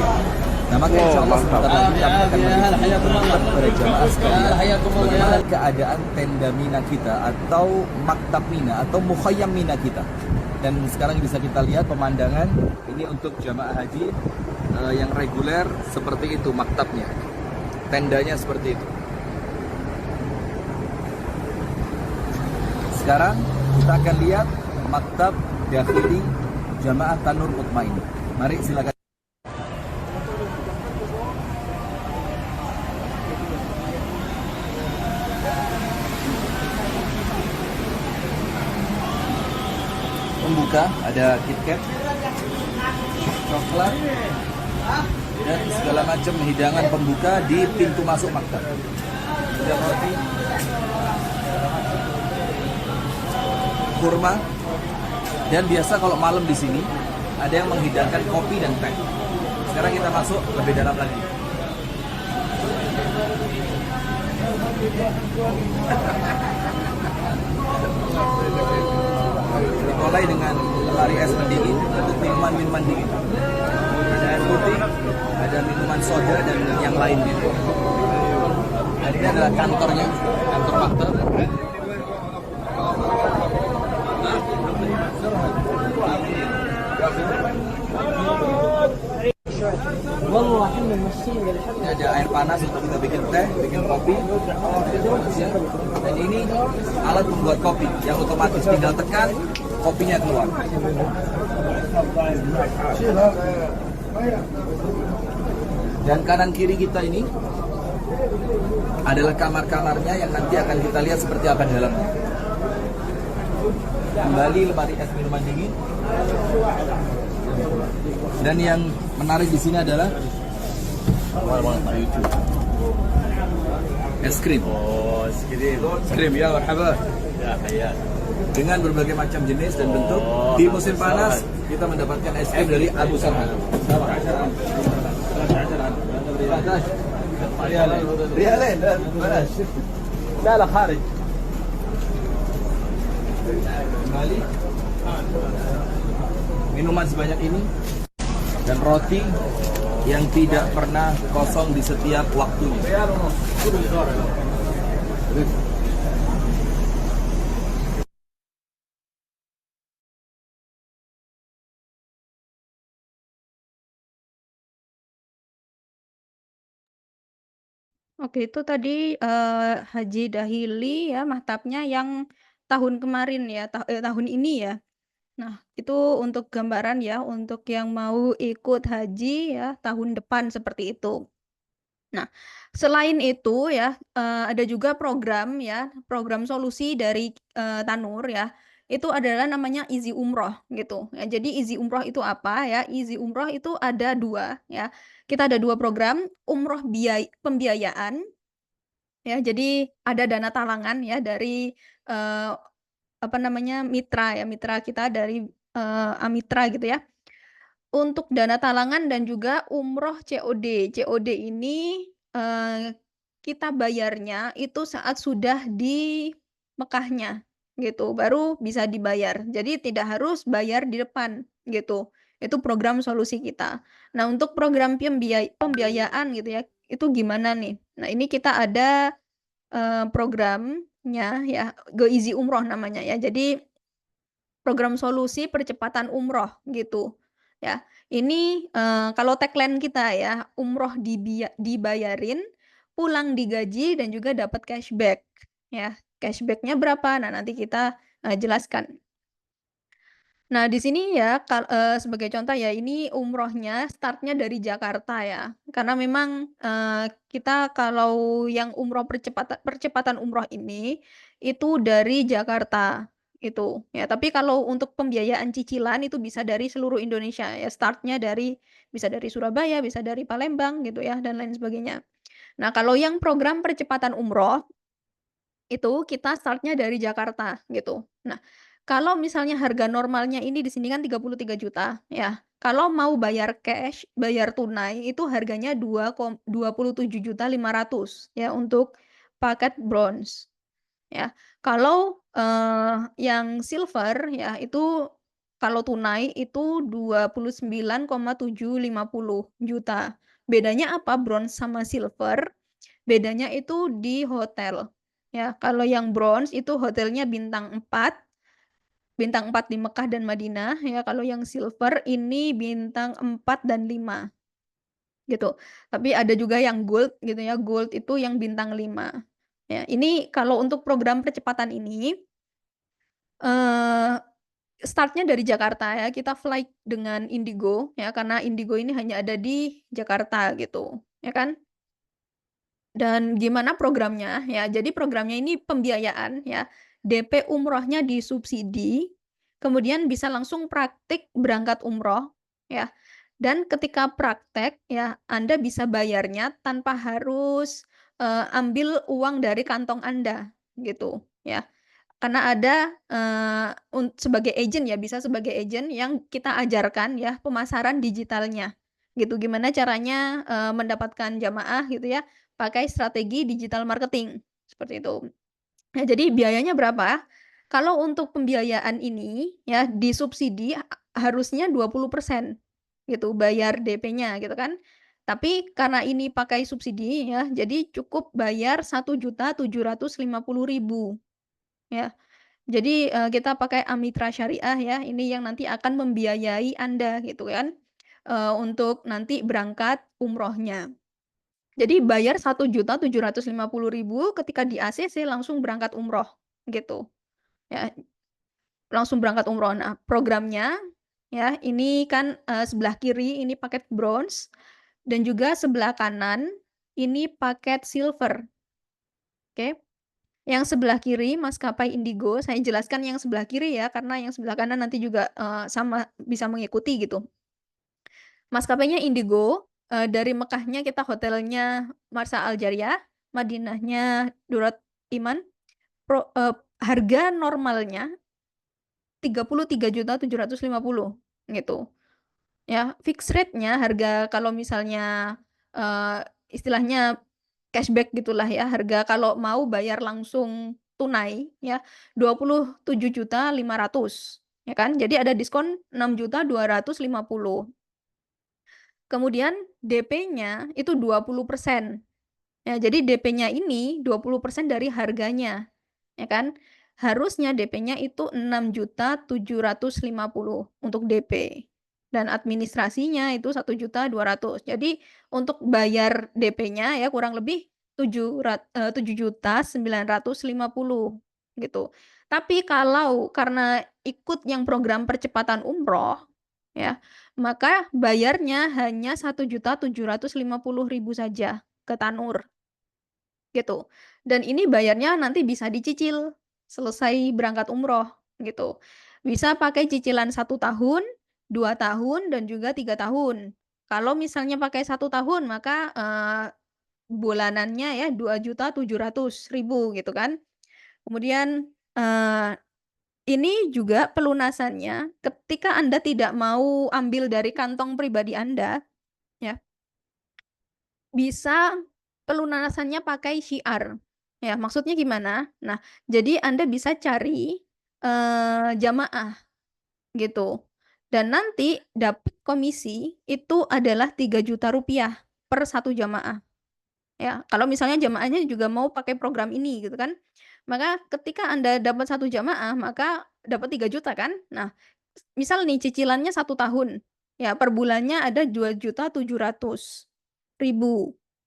Nah, maka insya Allah sebentar lagi kami akan menunjukkan kepada jamaah sekalian bagaimana keadaan tenda Mina kita atau maktab Mina atau mukhayyam Mina kita. Dan sekarang bisa kita lihat pemandangan ini untuk jamaah haji yang reguler seperti itu maktabnya. Tendanya seperti itu. Sekarang kita akan lihat maktab dakhili jamaah Tanur Mutmain. Mari silakan. Pembuka ada KitKat, coklat, dan segala macam hidangan pembuka di pintu masuk maktab. Ada roti, kurma, dan biasa kalau malam di sini ada yang menghidangkan kopi dan teh. Sekarang kita masuk lebih dalam lagi. Dimulai dengan lemari es pendingin untuk minuman-minuman dingin. Ada air putih, ada minuman soda dan yang lainnya. Dan ini adalah kantornya, kantor maktab. Ini ada air panas untuk kita bikin teh, bikin kopi. Dan ini alat membuat kopi yang otomatis tinggal tekan, kopinya keluar. Dan kanan kiri kita ini adalah kamar-kamarnya yang nanti akan kita lihat seperti apa di dalamnya. Kembali lemari es minuman dingin. Dan yang menarik di sini adalah es krim. Oh, es Krim ya, marhaba. Ya, ya. Dengan berbagai macam jenis dan bentuk. Di musim panas kita mendapatkan es krim dari Abu Sarhan. Rialin, لا لا خارج. Kembali minuman sebanyak ini dan roti yang tidak pernah kosong di setiap waktunya. Oke, itu tadi, Haji Dahili ya, maktabnya yang tahun kemarin ya, tahun ini ya. Nah, itu untuk gambaran ya, untuk yang mau ikut haji ya, tahun depan seperti itu. Nah, selain itu ya, ada juga program ya, program solusi dari, Tanur ya, itu adalah namanya Izi Umroh gitu. Ya, jadi Izi Umroh itu apa ya, Izi Umroh itu ada 2 ya. Kita ada 2 program, umroh pembiayaan ya, jadi ada dana talangan ya dari, eee, apa namanya, mitra ya, mitra kita dari, Amitra gitu ya. Untuk dana talangan dan juga umroh COD. COD ini, kita bayarnya itu saat sudah di Mekahnya, gitu, baru bisa dibayar. Jadi tidak harus bayar di depan, gitu. Itu program solusi kita. Nah, untuk program pembiayaan gitu ya, itu gimana nih? Nah, ini kita ada, programnya ya, Go Easy Umroh namanya ya. Jadi program solusi percepatan umroh gitu, ya. Ini, kalau tagline kita ya, umroh dibayarin, pulang digaji dan juga dapat cashback, ya. Cashback-nya berapa? Nah, nanti kita, jelaskan. Nah, di sini ya, sebagai contoh ya, ini umrohnya start-nya dari Jakarta ya. Karena memang, kita kalau yang umroh percepatan umroh ini, itu dari Jakarta, itu. Ya, tapi kalau untuk pembiayaan cicilan itu bisa dari seluruh Indonesia ya, start-nya bisa dari Surabaya, bisa dari Palembang gitu ya, dan lain sebagainya. Nah, kalau yang program percepatan umroh itu kita start-nya dari Jakarta, gitu. Nah, kalau misalnya harga normalnya ini di sini kan 33 juta ya. Kalau mau bayar cash, bayar tunai itu harganya 27.500.000 ya untuk paket bronze, ya. Kalau, yang silver ya itu kalau tunai itu 29,750 juta. Bedanya apa bronze sama silver? Bedanya itu di hotel. Ya, kalau yang bronze itu hotelnya bintang 4 di Mekah dan Madinah ya, kalau yang silver ini bintang 4 dan 5 gitu. Tapi ada juga yang gold gitu ya, gold itu yang bintang 5. Ya, ini kalau untuk program percepatan ini, eee, start-nya dari Jakarta ya, kita flight dengan Indigo ya, karena Indigo ini hanya ada di Jakarta gitu, ya kan. Dan gimana programnya, ya, jadi programnya ini pembiayaan ya, DP umrohnya disubsidi, kemudian bisa langsung praktik berangkat umroh, ya. Dan ketika praktek ya, Anda bisa bayarnya tanpa harus, ambil uang dari kantong Anda, gitu, ya. Karena ada, sebagai agen ya, bisa sebagai agen yang kita ajarkan ya, pemasaran digitalnya, gitu. Gimana caranya, mendapatkan jamaah gitu ya, pakai strategi digital marketing, seperti itu. Nah, jadi biayanya berapa? Kalau untuk pembiayaan ini ya, disubsidi harusnya 20% gitu, bayar DP-nya gitu kan. Tapi karena ini pakai subsidi ya, jadi cukup bayar 1.750.000 ya. Jadi, kita pakai Amitra Syariah ya, ini yang nanti akan membiayai Anda gitu kan, untuk nanti berangkat umrohnya. Jadi bayar 1.750.000 ketika di ACC langsung berangkat umroh, gitu. Ya, langsung berangkat umroh. Nah, programnya ya, ini kan, sebelah kiri ini paket bronze dan juga sebelah kanan ini paket silver, oke. Yang sebelah kiri maskapai Indigo, saya jelaskan yang sebelah kiri ya, karena yang sebelah kanan nanti juga, sama bisa mengikuti gitu. Maskapainya Indigo, dari Mekahnya kita hotelnya Marsa Al Jariyah, Madinahnya Durat Iman, harga normalnya 33.750.000 gitu. Ya, fix rate-nya harga kalau misalnya, istilahnya cashback gitulah ya, harga kalau mau bayar langsung tunai ya, 27.500.000 ya kan. Jadi ada diskon 6.250.000. Kemudian DP-nya itu 20%. Ya, jadi DP-nya ini 20% dari harganya, ya kan. Harusnya DP-nya itu 6.750.000 untuk DP. Dan administrasinya itu 1.200.000. Jadi untuk bayar DP-nya ya kurang lebih 7.950.000 gitu. Tapi kalau karena ikut yang program percepatan umroh ya, maka bayarnya hanya 1.750.000 saja ke Tanur. Gitu. Dan ini bayarnya nanti bisa dicicil selesai berangkat umroh, gitu. Bisa pakai cicilan 1 tahun, 2 tahun, dan juga 3 tahun. Kalau misalnya pakai 1 tahun maka, bulanannya ya 2.700.000 gitu kan. Kemudian, ini juga pelunasannya ketika Anda tidak mau ambil dari kantong pribadi Anda, ya, bisa pelunasannya pakai syiar. Ya, maksudnya gimana? Nah, jadi Anda bisa cari, jamaah gitu, dan nanti dapat komisi itu adalah Rp3.000.000 per 1 jamaah. Ya, kalau misalnya jamaahnya juga mau pakai program ini gitu kan. Maka ketika Anda dapat 1 jamaah, maka dapat 3 juta kan. Nah, misal nih cicilannya 1 tahun, ya per bulannya ada 2.700.000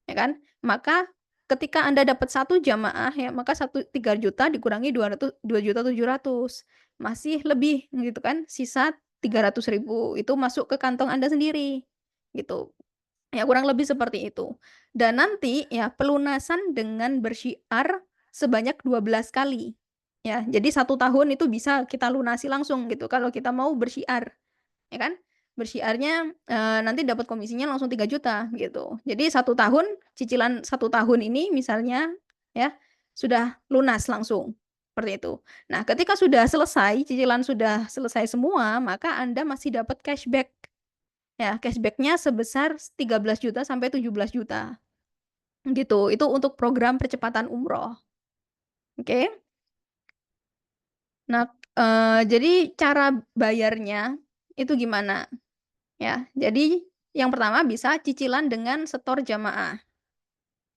ya kan. Maka ketika Anda dapat 1 jamaah ya, maka 3 juta dikurangi 2.700.000 masih lebih gitu kan, sisa 300.000 itu masuk ke kantong Anda sendiri, gitu. Ya kurang lebih seperti itu. Dan nanti ya pelunasan dengan bersyiar sebanyak 12 kali. Ya, jadi 1 tahun itu bisa kita lunasi langsung gitu kalau kita mau bersyiar, ya kan. Bersyiarnya, nanti dapat komisinya langsung 3 juta gitu. Jadi 1 tahun, cicilan 1 tahun ini misalnya ya, sudah lunas langsung, seperti itu. Nah, ketika sudah selesai, cicilan sudah selesai semua, maka Anda masih dapat cashback. Ya, cashback-nya sebesar 13 juta sampai 17 juta, gitu. Itu untuk program percepatan umroh, oke. Nah, jadi cara bayarnya itu gimana? Ya, jadi yang pertama bisa cicilan dengan setor jamaah,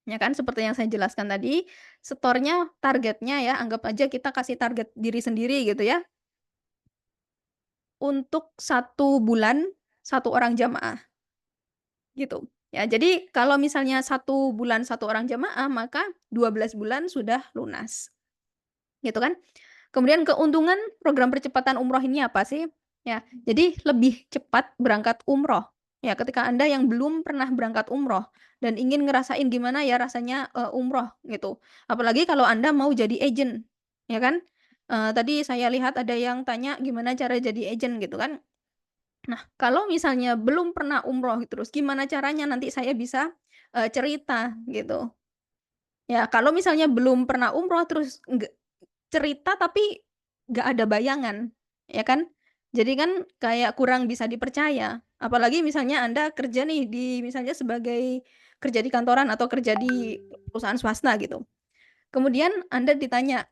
ya kan, seperti yang saya jelaskan tadi, setornya targetnya ya, anggap aja kita kasih target diri sendiri gitu ya, untuk 1 bulan, 1 orang jamaah. Gitu. Ya, jadi kalau misalnya 1 bulan 1 orang jamaah, maka 12 bulan sudah lunas, gitu kan. Kemudian keuntungan program percepatan umroh ini apa sih? Ya, jadi lebih cepat berangkat umroh. Ya, ketika Anda yang belum pernah berangkat umroh dan ingin ngerasain gimana ya rasanya, umroh gitu. Apalagi kalau Anda mau jadi agent, ya kan. Tadi saya lihat ada yang tanya gimana cara jadi agent gitu kan. Nah, kalau misalnya belum pernah umroh terus gimana caranya nanti saya bisa, cerita gitu. Ya kalau misalnya belum pernah umroh terus cerita tapi nggak ada bayangan, ya kan. Jadi kan kayak kurang bisa dipercaya. Apalagi misalnya Anda kerja nih misalnya sebagai kerja di kantoran atau kerja di perusahaan swasta gitu. Kemudian Anda ditanya,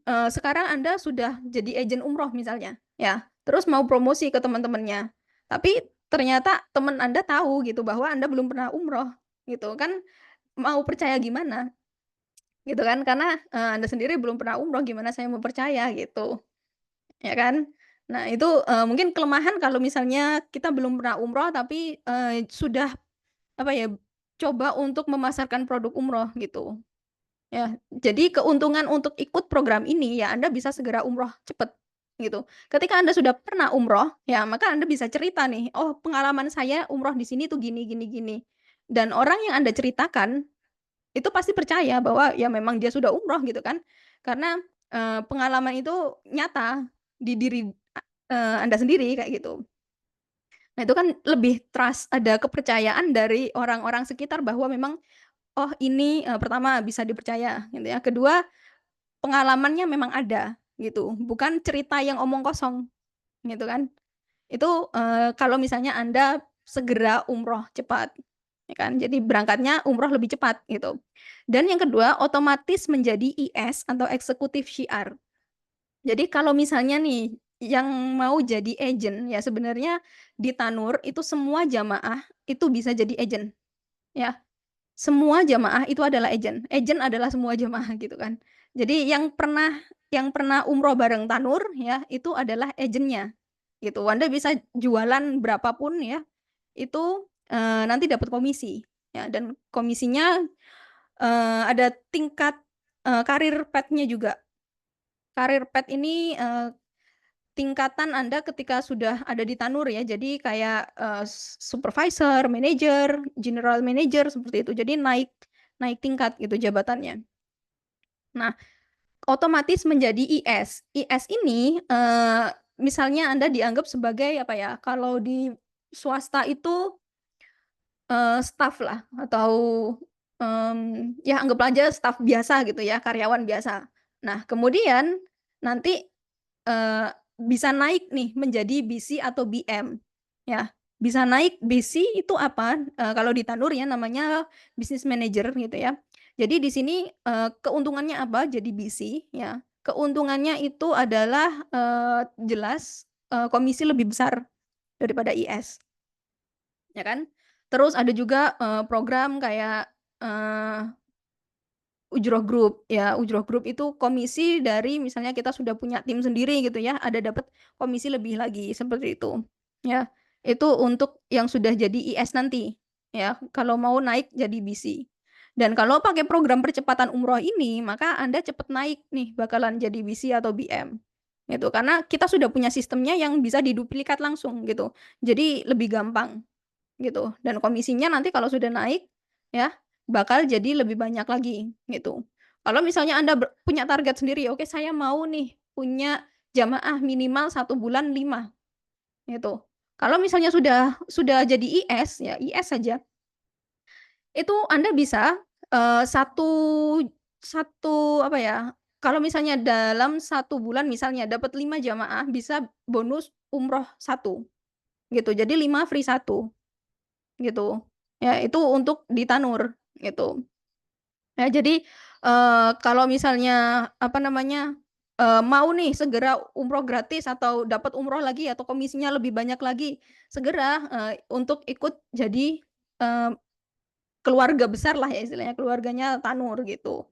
sekarang Anda sudah jadi agen umroh misalnya, ya, terus mau promosi ke teman-temannya. Tapi ternyata teman Anda tahu gitu bahwa Anda belum pernah umroh, gitu kan mau percaya gimana, gitu kan. Karena, Anda sendiri belum pernah umroh, gimana saya mau percaya gitu, ya kan. Nah itu, mungkin kelemahan kalau misalnya kita belum pernah umroh tapi, sudah apa ya, coba untuk memasarkan produk umroh gitu. Ya, jadi keuntungan untuk ikut program ini, ya Anda bisa segera umroh cepet, gitu. Ketika Anda sudah pernah umroh, ya maka Anda bisa cerita nih, "Oh, pengalaman saya umroh di sini tuh gini gini gini." Dan orang yang Anda ceritakan, itu pasti percaya bahwa ya memang dia sudah umroh gitu kan. Karena, pengalaman itu nyata di diri, Anda sendiri kayak gitu. Nah itu kan lebih trust, ada kepercayaan dari orang-orang sekitar bahwa memang, oh ini, pertama bisa dipercaya gitu ya, kedua pengalamannya memang ada, gitu, bukan cerita yang omong kosong, gitu kan. Itu, kalau misalnya Anda segera umroh cepat, ya kan, jadi berangkatnya umroh lebih cepat, gitu. Dan yang kedua, otomatis menjadi IS atau eksekutif syiar. Jadi kalau misalnya nih, yang mau jadi agen, ya sebenarnya di Tanur itu semua jamaah itu bisa jadi agen, ya. Semua jamaah itu adalah agen, agen adalah semua jamaah gitu kan. Jadi yang pernah umroh bareng Tanur ya, itu adalah agennya, gitu. Anda bisa jualan berapa pun ya, itu, nanti dapat komisi, ya dan komisinya, ada tingkat, karir path-nya juga. Karir path ini, tingkatan Anda ketika sudah ada di Tanur ya, jadi kayak, supervisor, manager, general manager, seperti itu. Jadi naik naik tingkat gitu jabatannya. Nah, otomatis menjadi IS. IS ini, misalnya Anda dianggap sebagai apa ya, kalau di swasta itu, staf lah atau, ya anggap aja staf biasa gitu ya, karyawan biasa. Nah, kemudian nanti, bisa naik nih menjadi BC atau BM, ya. Bisa naik BC itu apa, kalau di Tanur ya namanya business manager gitu ya. Jadi di sini, keuntungannya apa jadi BC ya, keuntungannya itu adalah, jelas, komisi lebih besar daripada IS, ya kan. Terus ada juga, program kayak, ujroh grup, ya ujroh grup itu komisi dari misalnya kita sudah punya tim sendiri gitu ya, ada dapat komisi lebih lagi, seperti itu. Ya, itu untuk yang sudah jadi IS nanti, ya, kalau mau naik jadi BC. Dan kalau pakai program percepatan umroh ini, maka Anda cepat naik nih, bakalan jadi BC atau BM, gitu. Karena kita sudah punya sistemnya yang bisa diduplikat langsung gitu, jadi lebih gampang. Gitu, dan komisinya nanti kalau sudah naik, ya, bakal jadi lebih banyak lagi, gitu. Kalau misalnya Anda punya target sendiri, "Oke, saya mau nih punya jamaah minimal 1 bulan 5," gitu. Kalau misalnya sudah jadi IS, ya IS saja, itu Anda bisa, satu satu apa ya, kalau misalnya dalam 1 bulan misalnya dapat 5 jamaah, bisa bonus umroh 1 gitu. Jadi 5 free 1. Gitu. Ya itu untuk di Tanur, gitu. Ya jadi, kalau misalnya, apa namanya, mau nih segera umroh gratis atau dapat umroh lagi atau komisinya lebih banyak lagi, segera, untuk ikut jadi, eee, keluarga besar lah ya istilahnya, keluarganya Tanur gitu.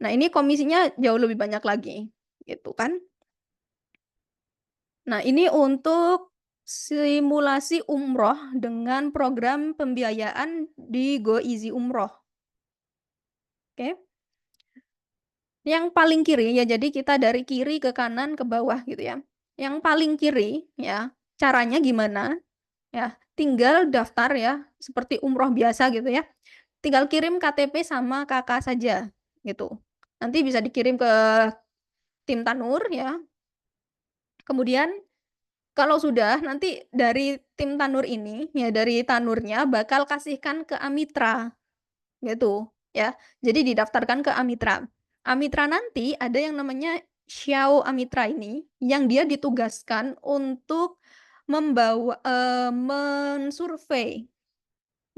Nah ini komisinya jauh lebih banyak lagi, gitu kan. Nah ini untuk simulasi umroh dengan program pembiayaan di Go Easy Umroh, oke. Yang paling kiri ya, jadi kita dari kiri ke kanan ke bawah gitu ya. Yang paling kiri ya, caranya gimana ya, tinggal daftar ya, seperti umroh biasa gitu ya. Tinggal kirim KTP sama KK saja gitu. Nanti bisa dikirim ke tim Tanur ya. Kemudian kalau sudah nanti dari tim Tanur ini ya, dari Tanurnya bakal kasihkan ke Amitra. Gitu, ya. Jadi didaftarkan ke Amitra. Amitra nanti ada yang namanya Xiao Amitra ini, yang dia ditugaskan untuk mensurvei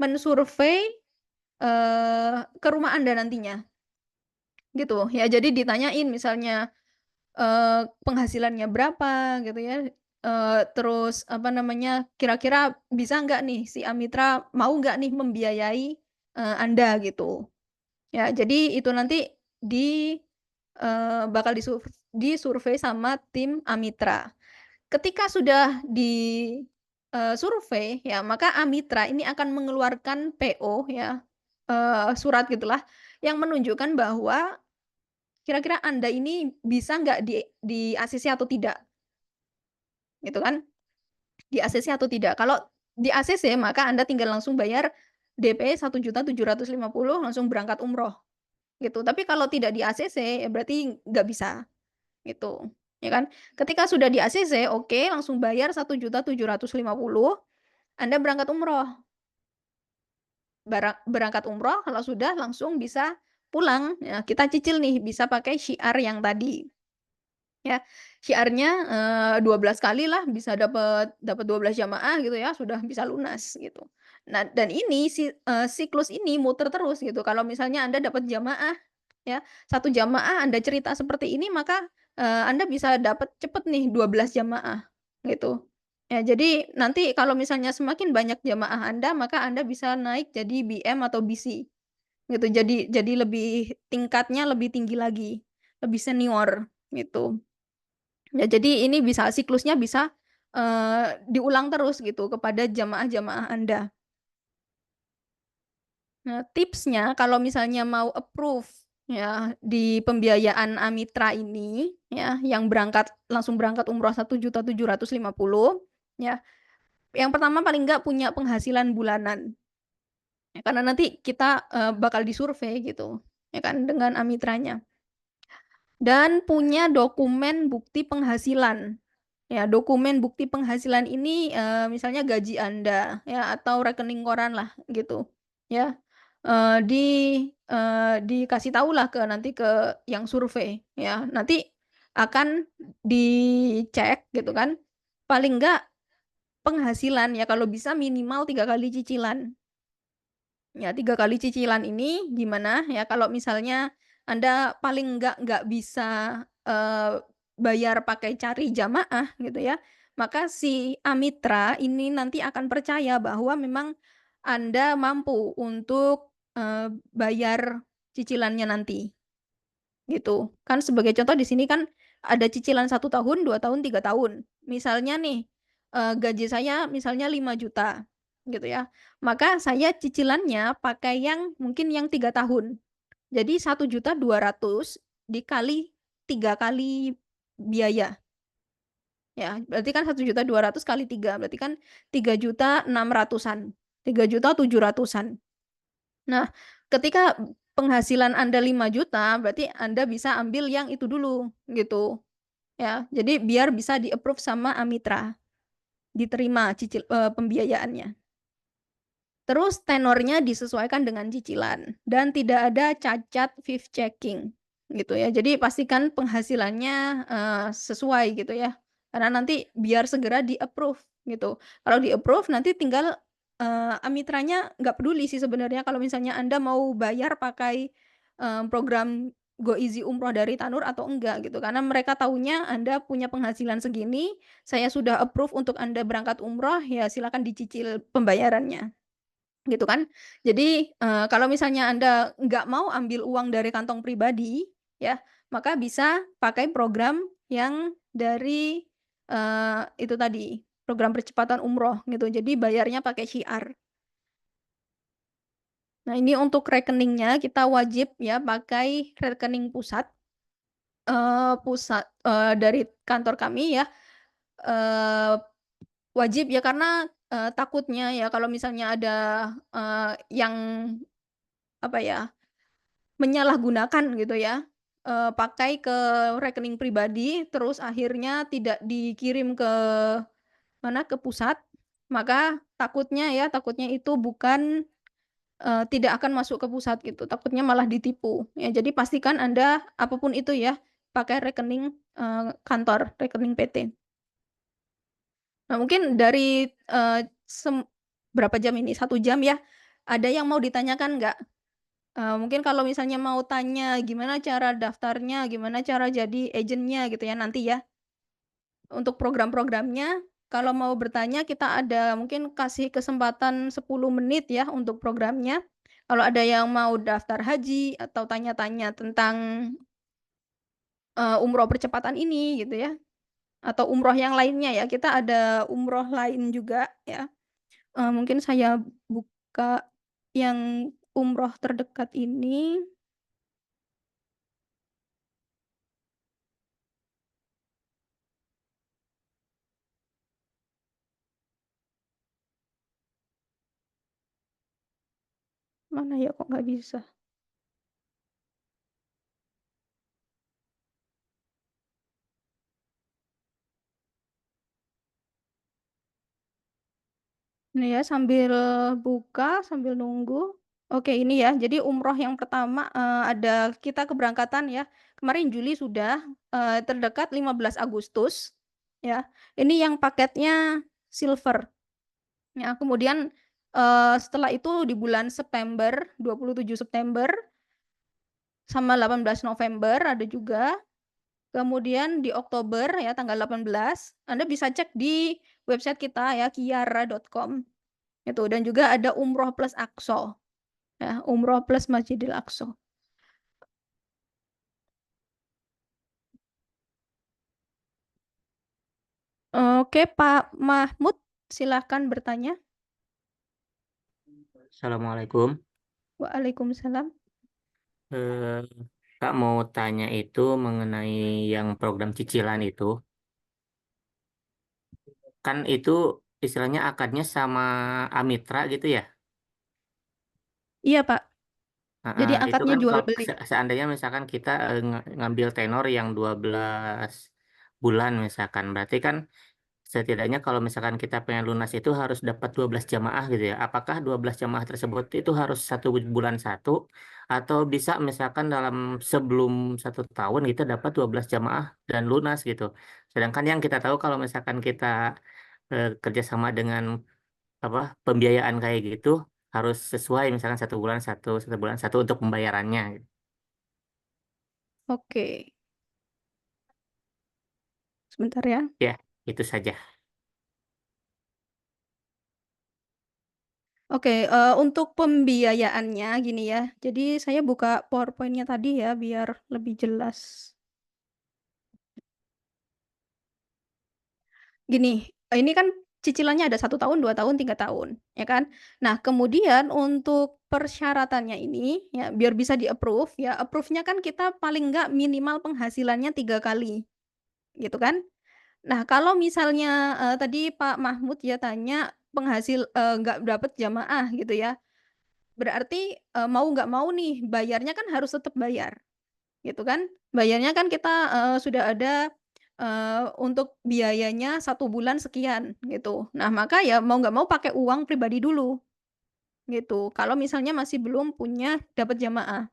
mensurvei, ke rumah Anda nantinya, gitu. Ya jadi ditanyain misalnya, penghasilannya berapa gitu ya, terus apa namanya, kira-kira bisa nggak nih si Amitra mau nggak nih membiayai, Anda gitu. Ya jadi itu nanti di bakal disurvei sama tim Amitra. Ketika sudah survei ya, maka Amitra ini akan mengeluarkan PO ya, surat gitulah, yang menunjukkan bahwa kira-kira Anda ini bisa nggak di-ACC atau tidak, gitu kan. Di-ACC atau tidak. Kalau di-ACC maka Anda tinggal langsung bayar DP 1.750.000 langsung berangkat umroh, gitu. Tapi kalau tidak di-ACC ya berarti nggak bisa. Gitu, ya kan. Ketika sudah di-ACC, oke, langsung bayar 1.750.000, Anda berangkat umroh. Berangkat umroh, kalau sudah langsung bisa pulang, ya kita cicil nih, bisa pakai syiar yang tadi, ya. Syiarnya, 12 kali lah, bisa dapat 12 jamaah gitu ya, sudah bisa lunas gitu. Nah, dan ini siklus ini muter terus gitu, kalau misalnya Anda dapat jamaah ya, satu jamaah Anda cerita seperti ini maka, Anda bisa dapat cepet nih 12 jamaah, gitu. Ya jadi nanti kalau misalnya semakin banyak jamaah Anda, maka Anda bisa naik jadi BM atau BC, gitu. Jadi lebih tingkatnya lebih tinggi lagi, lebih senior, gitu. Ya jadi ini bisa siklusnya bisa, diulang terus gitu kepada jamaah-jamaah Anda. Nah, tipsnya kalau misalnya mau approve ya di pembiayaan Amitra ini ya, yang langsung berangkat umroh 1.750.000 ya. Yang pertama paling nggak punya penghasilan bulanan. Ya, karena nanti kita, bakal disurvei gitu, ya kan, dengan Amitranya. Dan punya dokumen bukti penghasilan. Ya, dokumen bukti penghasilan ini, misalnya gaji Anda, ya, atau rekening koran lah, gitu, ya. Eee, di dikasih tahulah nanti ke yang survei, ya. Nanti akan dicek gitu kan, paling enggak penghasilan ya kalau bisa minimal 3 kali cicilan. Ya 3 kali cicilan ini gimana, ya kalau misalnya Anda paling nggak bisa, bayar pakai cari jamaah gitu ya, maka si Amitra ini nanti akan percaya bahwa memang Anda mampu untuk, bayar cicilannya nanti, gitu. Kan sebagai contoh di sini kan ada cicilan 1 tahun, 2 tahun, 3 tahun. Misalnya nih, gaji saya misalnya 5 juta gitu ya, maka saya cicilannya pakai yang mungkin yang 3 tahun. Jadi 1.200.000 dikali 3 kali biaya, ya. Berarti kan 1.200.000 kali 3 berarti kan 3.600.000-an, 3.700.000-an. Nah, ketika penghasilan Anda 5 juta, berarti Anda bisa ambil yang itu dulu, gitu, ya. Jadi biar bisa di-approve sama Amitra, diterima pembiayaannya. Terus tenornya disesuaikan dengan cicilan dan tidak ada cacat fifth checking, gitu ya. Jadi pastikan penghasilannya, sesuai gitu ya, karena nanti biar segera di-approve, gitu. Kalau di-approve nanti tinggal, Amitranya nggak peduli sih sebenarnya kalau misalnya Anda mau bayar pakai, program Go Easy Umroh dari Tanur atau enggak gitu, karena mereka tahunya Anda punya penghasilan segini, saya sudah approve untuk Anda berangkat umroh, ya silakan dicicil pembayarannya. Gitu kan. Jadi, kalau misalnya Anda nggak mau ambil uang dari kantong pribadi, ya, maka bisa pakai program yang dari, itu tadi, program percepatan umroh gitu. Jadi bayarnya pakai syiar. Nah ini untuk rekeningnya kita wajib ya pakai rekening pusat, dari kantor kami ya, eee, wajib ya karena, takutnya ya kalau misalnya ada, yang apa ya, menyalahgunakan gitu ya, pakai ke rekening pribadi, terus akhirnya tidak dikirim ke mana, ke pusat, maka takutnya itu bukan, tidak akan masuk ke pusat gitu, takutnya malah ditipu. Ya jadi pastikan Anda apapun itu ya, pakai rekening, kantor, rekening PT. Nah mungkin dari, berapa jam ini, 1 jam ya, ada yang mau ditanyakan nggak? Mungkin kalau misalnya mau tanya gimana cara daftarnya, gimana cara jadi agennya gitu ya nanti ya. Untuk program-programnya, kalau mau bertanya kita ada mungkin kasih kesempatan 10 menit ya untuk programnya. Kalau ada yang mau daftar haji atau tanya-tanya tentang, umroh percepatan ini gitu ya, atau umroh yang lainnya ya, kita ada umroh lain juga ya. Mungkin saya buka yang umroh terdekat ini. Mana ya kok nggak bisa? Ini ya sambil buka, sambil nunggu. Oke ini ya, jadi umroh yang pertama, ada kita keberangkatan ya, kemarin Juli sudah, terdekat 15 Agustus, ya. Ini yang paketnya silver, ya. Kemudian, setelah itu di bulan September, 27 September sama 18 November ada juga. Kemudian di Oktober ya tanggal 18, Anda bisa cek di website kita ya, kiara.com. Itu, dan juga ada umroh plus Aqsa, ya, umroh plus Masjidil Aqsa. Oke, Pak Mahmud, silahkan bertanya. Assalamualaikum. Waalaikumsalam. Eh, Kak mau tanya itu mengenai yang program cicilan itu. Kan itu istilahnya akadnya sama Amitra gitu ya. Iya, Pak. Jadi Itu akadnya kan jual kalau beli. seandainya misalkan kita ngambil tenor yang 12 bulan misalkan. Berarti kan setidaknya kalau misalkan kita pengen lunas itu harus dapat 12 jamaah gitu ya. Apakah 12 jamaah tersebut itu harus 1 bulan satu atau bisa misalkan dalam sebelum 1 tahun kita dapat 12 jamaah dan lunas gitu. Sedangkan yang kita tahu kalau misalkan kita kerjasama dengan apa pembiayaan kayak gitu harus sesuai misalkan 1 bulan satu, 1 bulan satu untuk pembayarannya. Oke, sebentar ya. Ya, itu saja. Oke, untuk pembiayaannya gini ya, jadi saya buka PowerPoint-nya tadi ya, biar lebih jelas. Gini, ini kan cicilannya ada 1 tahun, 2 tahun, 3 tahun, ya kan? Nah, kemudian untuk persyaratannya ini, ya biar bisa di-approve, ya approve-nya kan kita paling nggak minimal penghasilannya 3 kali, gitu kan? Nah, kalau misalnya, tadi Pak Mahmud ya tanya nggak dapet jamaah gitu ya, berarti, mau nggak mau nih bayarnya kan harus tetap bayar. Gitu kan. Bayarnya kan kita, sudah ada, untuk biayanya 1 bulan sekian gitu. Nah maka ya mau nggak mau pakai uang pribadi dulu, gitu. Kalau misalnya masih belum punya dapat jamaah.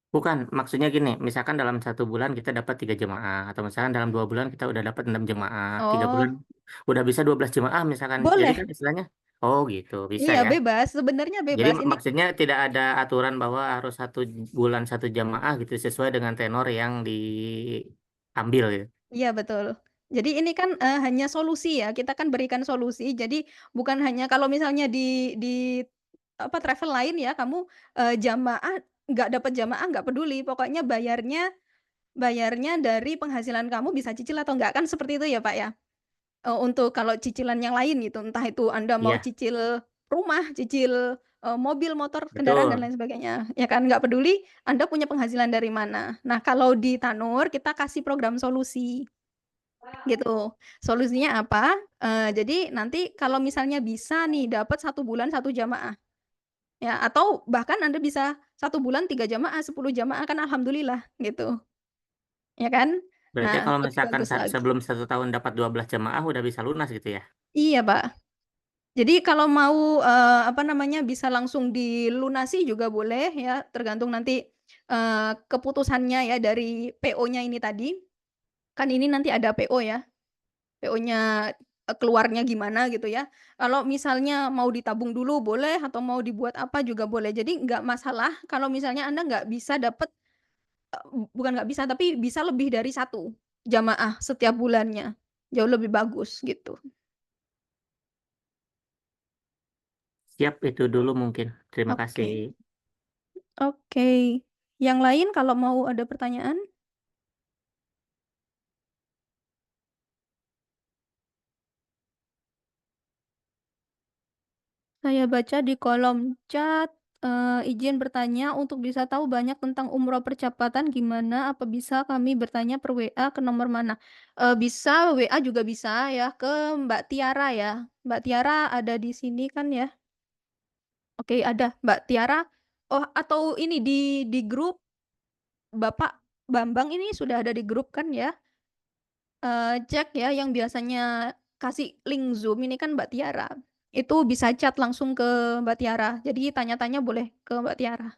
Bukan, maksudnya gini, misalkan dalam 1 bulan kita dapat 3 jemaah, atau misalkan dalam 2 bulan kita udah dapat 6 jemaah, 3 bulan Oh, udah bisa 12 jemaah misalkan. Jadi boleh. kan istilahnya, oh gitu, bisa Iya ya. bebas, sebenarnya Jadi bebas. Ini maksudnya tidak ada aturan bahwa harus 1 bulan 1 jemaah gitu sesuai dengan tenor yang diambil gitu. iya betul. Jadi ini kan, hanya solusi ya, kita kan berikan solusi. Jadi bukan hanya kalau misalnya di apa, travel lain ya kamu, jamaah nggak dapat jamaah nggak peduli, pokoknya bayarnya dari penghasilan kamu bisa cicil atau enggak, kan seperti itu ya, Pak, ya? Untuk kalau cicilan yang lain gitu, entah itu Anda mau Iya, cicil rumah, cicil, mobil, motor, kendaraan, dan betul. lain sebagainya, ya kan? Nggak peduli Anda punya penghasilan dari mana. Nah, kalau di Tanur kita kasih program solusi, gitu. Solusinya apa? Jadi nanti kalau misalnya bisa nih dapat 1 bulan 1 jamaah, ya atau bahkan Anda bisa 1 bulan 3 jamaah, 10 jamaah kan alhamdulillah, gitu. Ya kan? Berarti Nah, kalau lebih misalkan bagus lagi. sebelum 1 tahun dapat 12 jemaah udah bisa lunas gitu ya. Iya, Pak. Jadi kalau mau, apa namanya, bisa langsung dilunasi juga boleh ya, tergantung nanti, keputusannya ya dari PO-nya ini tadi. Kan ini nanti ada PO ya, PO-nya, keluarnya gimana gitu ya. Kalau misalnya mau ditabung dulu boleh, atau mau dibuat apa juga boleh. Jadi nggak masalah kalau misalnya Anda nggak bisa dapet, bukan nggak bisa, tapi bisa lebih dari 1 jamaah setiap bulannya. jauh lebih bagus gitu. Siap, itu dulu mungkin. Terima Oke. kasih. Oke. Yang lain kalau mau ada pertanyaan? Saya baca di kolom chat, izin bertanya untuk bisa tahu banyak tentang umroh percepatan gimana? Apa bisa kami bertanya per WA ke nomor mana? Bisa WA juga bisa ya ke Mbak Tiara ya. Mbak Tiara ada di sini kan ya? Oke, ada Mbak Tiara. Oh, atau ini di grup Bapak Bambang ini sudah ada di grup kan ya? Cek ya yang biasanya kasih link Zoom ini kan Mbak Tiara. Itu bisa chat langsung ke Mbak Tiara. Jadi tanya-tanya boleh ke Mbak Tiara.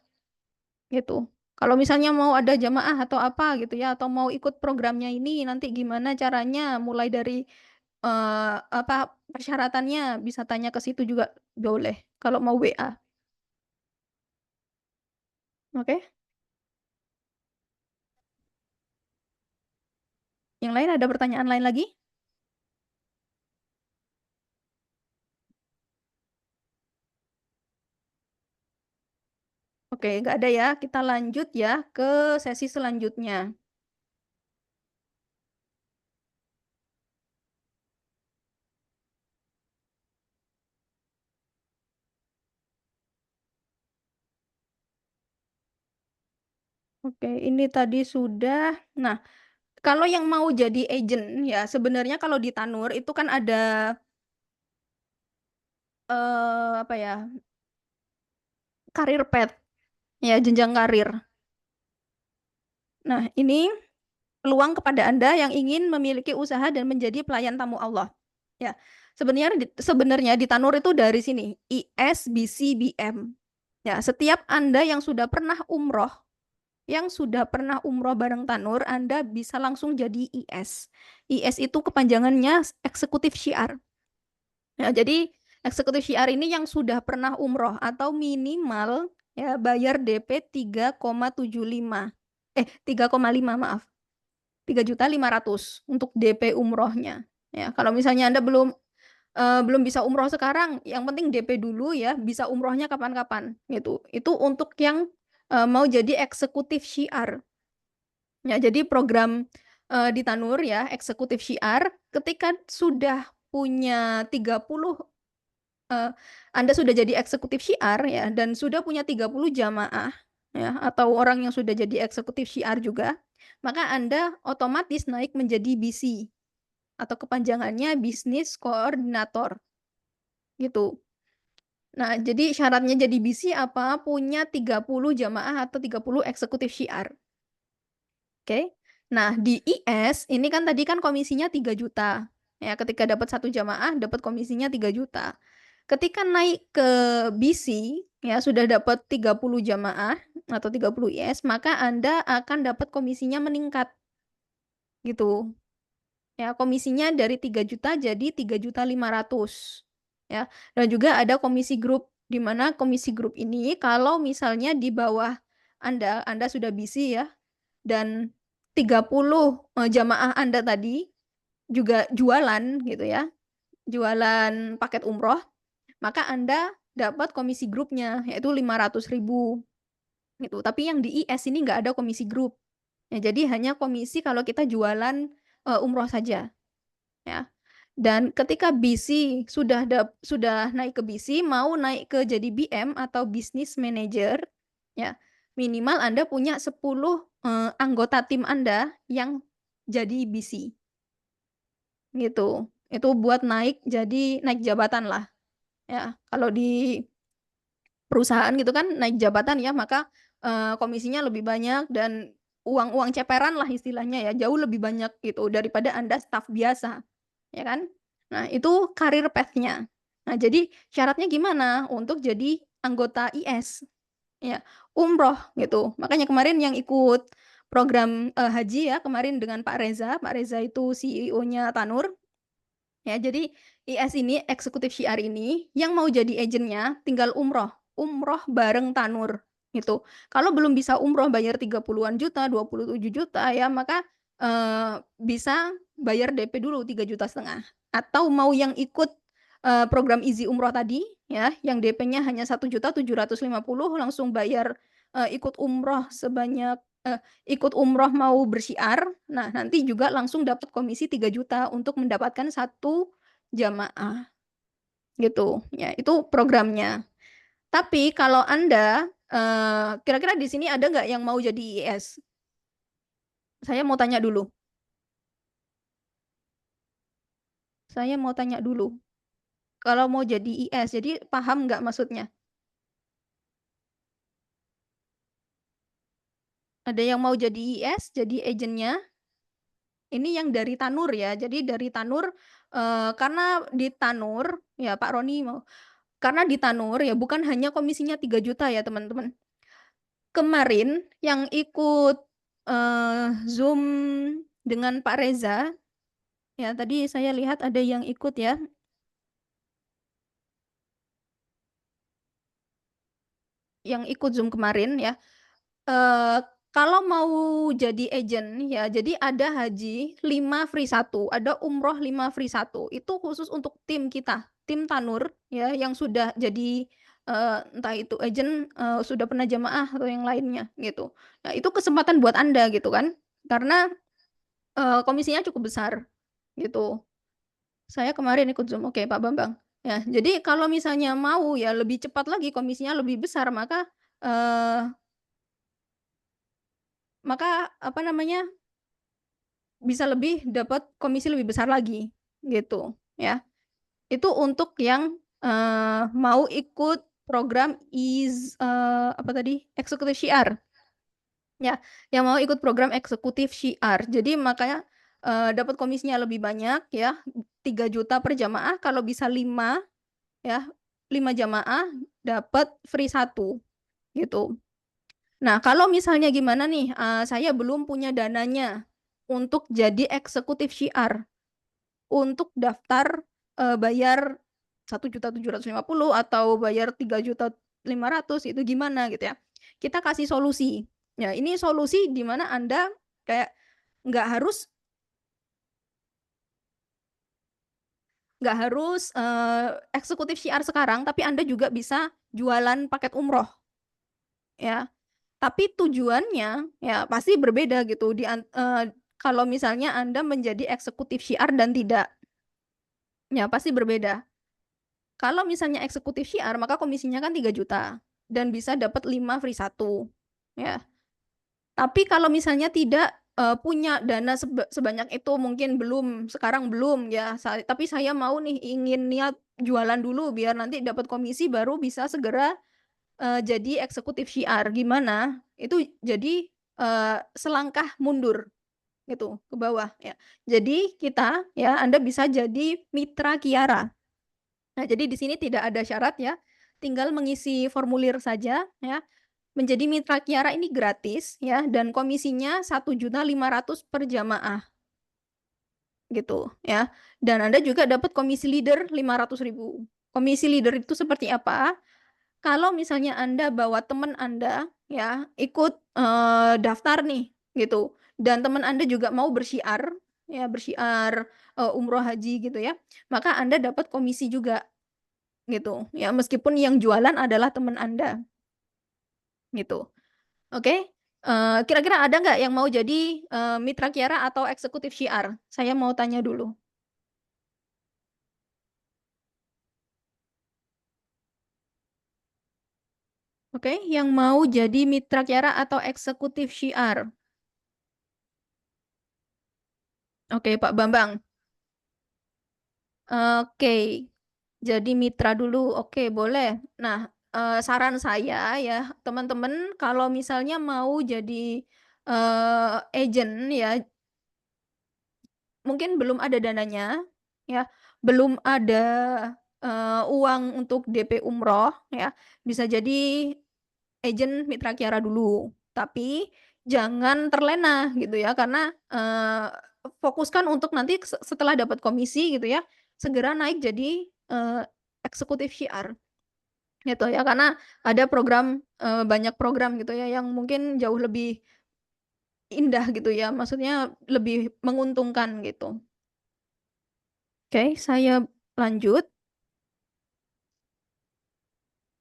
Gitu. Kalau misalnya mau ada jamaah atau apa gitu ya, atau mau ikut programnya ini nanti gimana caranya, mulai dari apa persyaratannya bisa tanya ke situ juga boleh kalau mau WA. Oke. Yang lain ada pertanyaan lain lagi? Oke, nggak ada ya. Kita lanjut ya ke sesi selanjutnya. Oke, ini tadi sudah. Nah, kalau yang mau jadi agent ya, sebenarnya kalau di Tanur itu kan ada apa ya, karir path, ya jenjang karir. Nah, ini peluang kepada Anda yang ingin memiliki usaha dan menjadi pelayan tamu Allah. Ya, sebenarnya di Tanur itu dari sini, IS, BC, BM. Ya, setiap Anda yang sudah pernah umroh, bareng Tanur, Anda bisa langsung jadi IS. IS itu kepanjangannya eksekutif syiar. Ya, jadi eksekutif syiar ini yang sudah pernah umroh atau minimal ya bayar DP 3,75. 3,5 maaf. 3.500.000 untuk DP umrohnya. Ya, kalau misalnya Anda belum bisa umroh sekarang, yang penting DP dulu ya, bisa umrohnya kapan-kapan gitu. Itu untuk yang mau jadi eksekutif syiar. Ya, jadi program di Tanur ya, eksekutif syiar, ketika sudah punya 30 Anda sudah jadi eksekutif syiar ya dan sudah punya 30 jamaah ya atau orang yang sudah jadi eksekutif syiar juga, maka Anda otomatis naik menjadi BC atau kepanjangannya bisnis koordinator gitu. Nah, jadi syaratnya jadi BC apa? Punya 30 jamaah atau 30 eksekutif syiar. Oke. Nah, di IS ini kan tadi kan komisinya 3 juta. Ya, ketika dapat 1 jamaah dapat komisinya 3 juta. Ketika naik ke BC ya sudah dapat 30 jamaah atau 30 IS, maka Anda akan dapat komisinya meningkat. Gitu. Ya, komisinya dari 3 juta jadi 3.500.000. Ya. Dan juga ada komisi grup di mana komisi grup ini kalau misalnya di bawah Anda sudah BC ya dan 30 jamaah Anda tadi juga jualan gitu ya. Jualan paket umroh, maka Anda dapat komisi grupnya yaitu 500.000 gitu. Tapi yang di IS ini nggak ada komisi grup. Ya, jadi hanya komisi kalau kita jualan umroh saja. Ya. Dan ketika BC sudah naik ke BC, mau naik ke jadi BM atau business manager, ya minimal Anda punya 10 anggota tim Anda yang jadi BC. Gitu. Itu buat naik jabatan lah. Ya, kalau di perusahaan gitu kan naik jabatan ya, maka komisinya lebih banyak dan uang-uang ceperan lah istilahnya ya, jauh lebih banyak gitu daripada Anda staf biasa. Ya kan? Nah, itu karir path-nya. Nah, jadi syaratnya gimana untuk jadi anggota IS? Ya, umroh gitu. Makanya kemarin yang ikut program haji ya, kemarin dengan Pak Reza. Pak Reza itu CEO-nya Tanur. Ya, jadi IS ini, eksekutif syiar ini, yang mau jadi agentnya tinggal umroh. Umroh bareng Tanur. Gitu. Kalau belum bisa umroh bayar 30-an juta, 27 juta ya, maka bisa bayar DP dulu 3,5 juta, atau mau yang ikut program Easy Umroh tadi ya, yang DP-nya hanya 1,750 juta langsung bayar ikut umroh ikut umroh mau bersyiar. Nah, nanti juga langsung dapat komisi 3 juta untuk mendapatkan 1 jamaah. Gitu. Ya, itu programnya. Tapi kalau Anda kira-kira di sini ada nggak yang mau jadi IS? Saya mau tanya dulu. Saya mau tanya dulu. Kalau mau jadi IS, jadi paham nggak maksudnya? Ada yang mau jadi IS, jadi agennya? Ini yang dari Tanur ya. Jadi dari Tanur, karena di Tanur, ya Pak Roni mau, karena di Tanur ya bukan hanya komisinya 3 juta ya teman-teman. Kemarin yang ikut Zoom dengan Pak Reza, ya tadi saya lihat ada yang ikut ya. Yang ikut Zoom kemarin ya. Kalau mau jadi agent ya, jadi ada haji 5 free 1, ada umroh 5 free 1. Itu khusus untuk tim kita, tim Tanur ya yang sudah jadi entah itu agent sudah pernah jamaah atau yang lainnya gitu. Nah, itu kesempatan buat Anda gitu kan. Karena komisinya cukup besar gitu. Saya kemarin ikut Zoom. Oke, Pak Bambang. Ya, jadi kalau misalnya mau ya lebih cepat lagi komisinya lebih besar, maka apa namanya, bisa lebih dapat komisi lebih besar lagi gitu ya. Itu untuk yang mau ikut program apa tadi, eksekutif syiar ya, yang mau ikut program eksekutif syiar. Jadi makanya dapat komisinya lebih banyak ya, 3 juta per jamaah, kalau bisa 5 ya, 5 jamaah dapat free 1 gitu. Nah, kalau misalnya gimana nih, saya belum punya dananya untuk jadi eksekutif syiar, untuk daftar bayar 1,750 juta atau bayar 3,5 juta itu gimana gitu ya. Kita kasih solusi. Ya, ini solusi di mana Anda kayak nggak harus eksekutif syiar sekarang, tapi Anda juga bisa jualan paket umroh ya. Tapi tujuannya ya pasti berbeda gitu kalau misalnya Anda menjadi eksekutif syiar dan tidak. Ya, pasti berbeda. Kalau misalnya eksekutif syiar, maka komisinya kan 3 juta dan bisa dapat 5 free 1. Ya. Tapi kalau misalnya tidak punya dana sebanyak itu, mungkin sekarang belum ya. Tapi saya mau nih ingin niat jualan dulu biar nanti dapat komisi baru bisa segera jadi eksekutif syiar. Gimana? Itu jadi selangkah mundur gitu ke bawah ya. Jadi kita ya Anda bisa jadi mitra Kiara. Nah, jadi di sini tidak ada syarat ya. Tinggal mengisi formulir saja ya. Menjadi mitra Kiara ini gratis ya dan komisinya 1,5 juta per jamaah gitu ya. Dan Anda juga dapat komisi leader 500.000. Komisi leader itu seperti apa? Kalau misalnya Anda bawa teman Anda ya ikut daftar nih gitu dan teman Anda juga mau bersyiar ya, bersyiar umroh haji gitu ya, maka Anda dapat komisi juga gitu ya, meskipun yang jualan adalah teman Anda gitu. Oke, kira-kira ada nggak yang mau jadi mitra Kiara atau eksekutif syiar? Saya mau tanya dulu. Oke, yang mau jadi mitra Kiara atau eksekutif syiar? Oke, Pak Bambang. Oke, jadi mitra dulu. Oke, boleh. Nah, saran saya ya, teman-teman kalau misalnya mau jadi agent ya, mungkin belum ada dananya ya, belum ada uang untuk DP umroh ya, bisa jadi agent mitra Kiara dulu. Tapi jangan terlena gitu ya, karena fokuskan untuk nanti setelah dapat komisi gitu ya, segera naik jadi eksekutif syiar gitu ya. Karena ada banyak program gitu ya yang mungkin jauh lebih indah gitu ya, maksudnya lebih menguntungkan gitu. Oke, saya lanjut.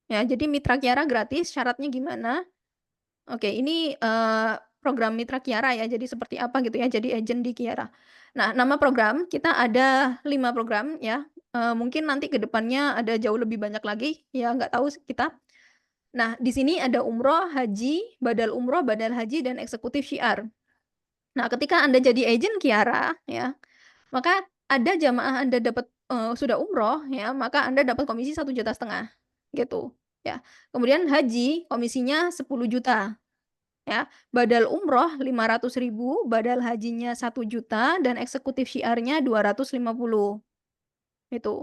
Ya, jadi Mitra Kiara gratis, syaratnya gimana? Oke, ini program Mitra Kiara ya, jadi seperti apa gitu ya, jadi agent di Kiara. Nah, nama program kita ada 5 program ya, mungkin nanti ke depannya ada jauh lebih banyak lagi, ya nggak tahu kita. Nah, di sini ada umroh, haji, badal umroh, badal haji, dan eksekutif syiar. Nah, ketika Anda jadi agent Kiara ya, maka ada jamaah Anda dapat sudah umroh ya, maka Anda dapat komisi 1,5 juta gitu ya. Kemudian haji komisinya 10 juta ya. Badal umroh 500.000, badal hajinya 1 juta, dan eksekutif syiarnya 250 itu.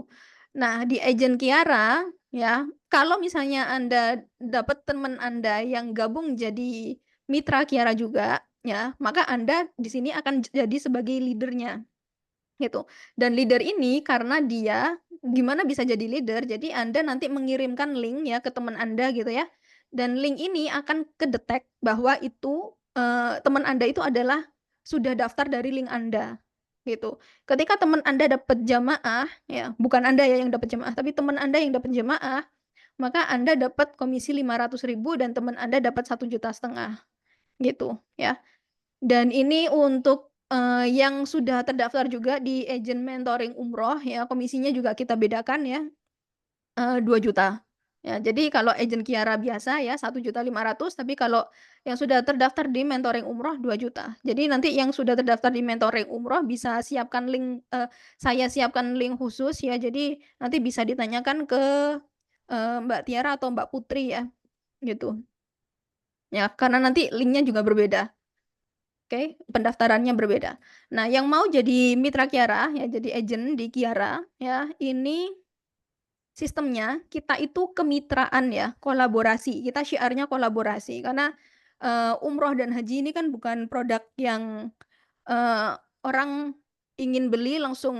Nah, di agent Kiara ya, kalau misalnya Anda dapat teman Anda yang gabung jadi mitra Kiara juga ya, maka Anda di sini akan jadi sebagai leadernya gitu. Dan leader ini karena dia gimana bisa jadi leader, jadi Anda nanti mengirimkan link ya ke teman Anda gitu ya, dan link ini akan kedetek bahwa itu, teman Anda itu adalah sudah daftar dari link Anda, gitu. Ketika teman Anda dapat jamaah ya, bukan Anda ya yang dapat jamaah, tapi teman Anda yang dapat jamaah, maka Anda dapat komisi 500.000 dan teman Anda dapat 1,5 juta gitu ya. Dan ini untuk, yang sudah terdaftar juga di agen mentoring umroh ya, komisinya juga kita bedakan ya, 2 juta. Ya, jadi kalau agen Kiara biasa ya 1,5 juta, tapi kalau yang sudah terdaftar di mentoring umroh 2 juta. Jadi nanti yang sudah terdaftar di mentoring umroh bisa siapkan link, saya siapkan link khusus ya, jadi nanti bisa ditanyakan ke, Mbak Tiara atau Mbak Putri ya, gitu. Ya, karena nanti linknya juga berbeda. Oke, pendaftarannya berbeda. Nah, yang mau jadi mitra Kiara, ya jadi agent di Kiara, ya ini sistemnya kita itu kemitraan ya, kolaborasi. Kita syiarnya kolaborasi karena umroh dan haji ini kan bukan produk yang orang ingin beli langsung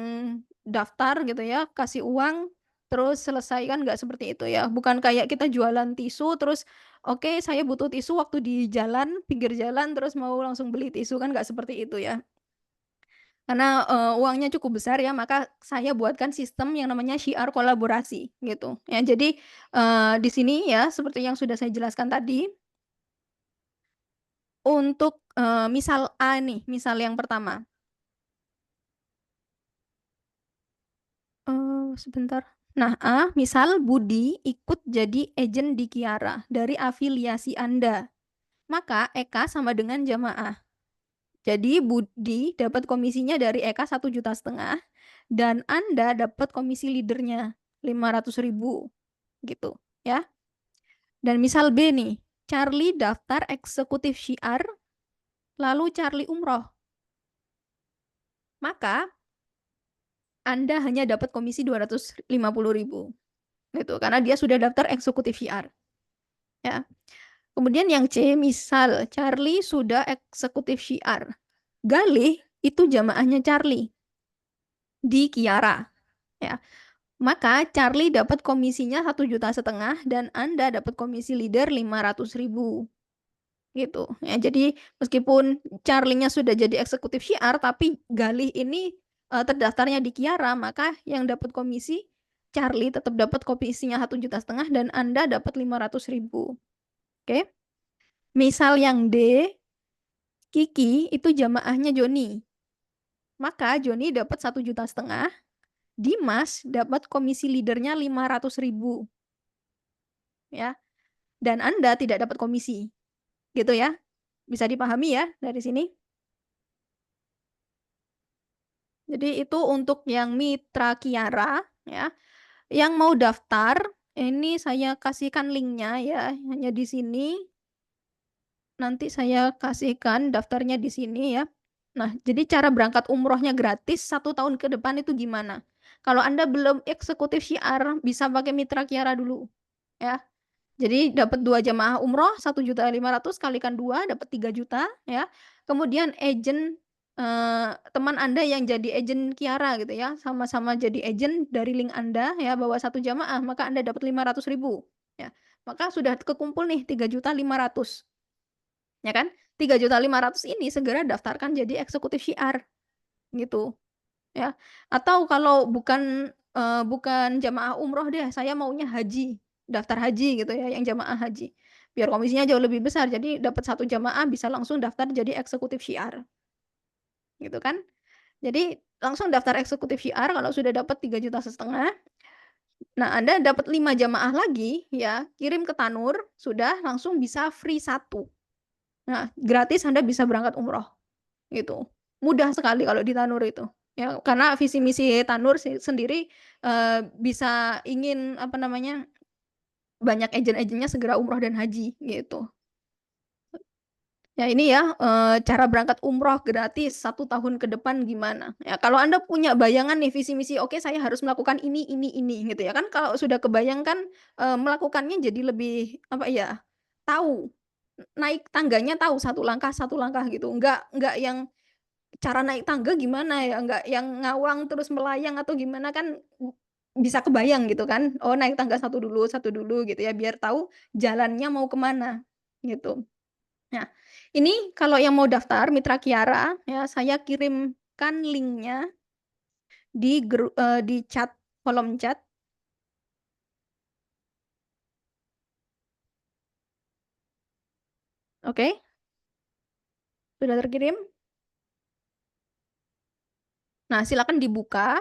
daftar gitu ya, kasih uang terus selesai, kan nggak seperti itu ya. Bukan kayak kita jualan tisu terus, "Oke, saya butuh tisu," waktu di jalan, pinggir jalan terus mau langsung beli tisu, kan nggak seperti itu ya. Karena uangnya cukup besar ya, maka saya buatkan sistem yang namanya syiar kolaborasi gitu ya. Jadi di sini ya seperti yang sudah saya jelaskan tadi, untuk misal A nih, misal yang pertama. Sebentar. Nah, A, misal Budi ikut jadi agent di Kiara dari afiliasi Anda, maka Eka sama dengan jamaah. Jadi Budi dapat komisinya dari Eka 1,5 juta dan Anda dapat komisi leadernya 500.000 gitu ya. Dan misal B nih, Charlie daftar eksekutif syiar, lalu Charlie umroh. Maka Anda hanya dapat komisi 250.000 gitu karena dia sudah daftar eksekutif syiar ya. Kemudian yang C, misal Charlie sudah eksekutif syiar. Galih itu jamaahnya Charlie di Kiara ya. Maka Charlie dapat komisinya 1,5 juta dan Anda dapat komisi leader 500.000 gitu ya. Jadi meskipun Charlie-nya sudah jadi eksekutif syiar tapi Galih ini terdaftarnya di Kiara, maka yang dapat komisi Charlie tetap dapat komisinya 1,5 juta dan Anda dapat 500.000. Oke. Misal yang D, Kiki itu jamaahnya Joni. Maka Joni dapat 1,5 juta, Dimas dapat komisi leadernya 500.000 ya. Dan Anda tidak dapat komisi. Gitu ya. Bisa dipahami ya dari sini. Jadi itu untuk yang mitra Kiara ya. Yang mau daftar, ini saya kasihkan linknya ya, hanya di sini. Nanti saya kasihkan daftarnya di sini ya. Nah, jadi cara berangkat umrohnya gratis 1 tahun ke depan itu gimana? Kalau Anda belum eksekutif syiar, bisa pakai mitra Kiara dulu ya. Jadi dapat 2 jamaah umroh 1,5 juta kalikan 2 dapat 3 juta ya. Kemudian agent teman Anda yang jadi agent Kiara gitu ya, sama-sama jadi agent dari link Anda ya, bawa 1 jamaah, maka Anda dapat 500.000 ya. Maka sudah kekumpul nih 3,5 juta ya kan. 3,5 juta ini segera daftarkan jadi eksekutif syiar gitu ya. Atau kalau bukan jamaah umroh deh, saya maunya haji, daftar haji gitu ya, yang jamaah haji. Biar komisinya jauh lebih besar, jadi dapat 1 jamaah bisa langsung daftar jadi eksekutif syiar, gitu kan. Jadi langsung daftar eksekutif syiar kalau sudah dapat 3,5 juta. Nah, Anda dapat 5 jamaah lagi ya, kirim ke Tanur, sudah langsung bisa free 1. Nah, gratis Anda bisa berangkat umroh, gitu. Mudah sekali kalau di Tanur itu. Ya, karena visi misi Tanur sendiri bisa ingin apa namanya, banyak agen-agennya segera umroh dan haji, gitu. Ya ini ya, cara berangkat umroh gratis 1 tahun ke depan gimana. Ya kalau Anda punya bayangan nih visi misi, "Oke saya harus melakukan ini," gitu ya kan kalau sudah kebayang kan, melakukannya jadi lebih, apa ya, tahu, naik tangganya tahu satu langkah gitu, nggak yang cara naik tangga gimana ya, nggak yang ngawang terus melayang atau gimana kan, bisa kebayang gitu kan, oh naik tangga satu dulu gitu ya, biar tahu jalannya mau kemana gitu. Nah, ini kalau yang mau daftar Mitra Kiara ya, saya kirimkan linknya di chat, kolom chat, oke? Sudah terkirim? Nah, silakan dibuka.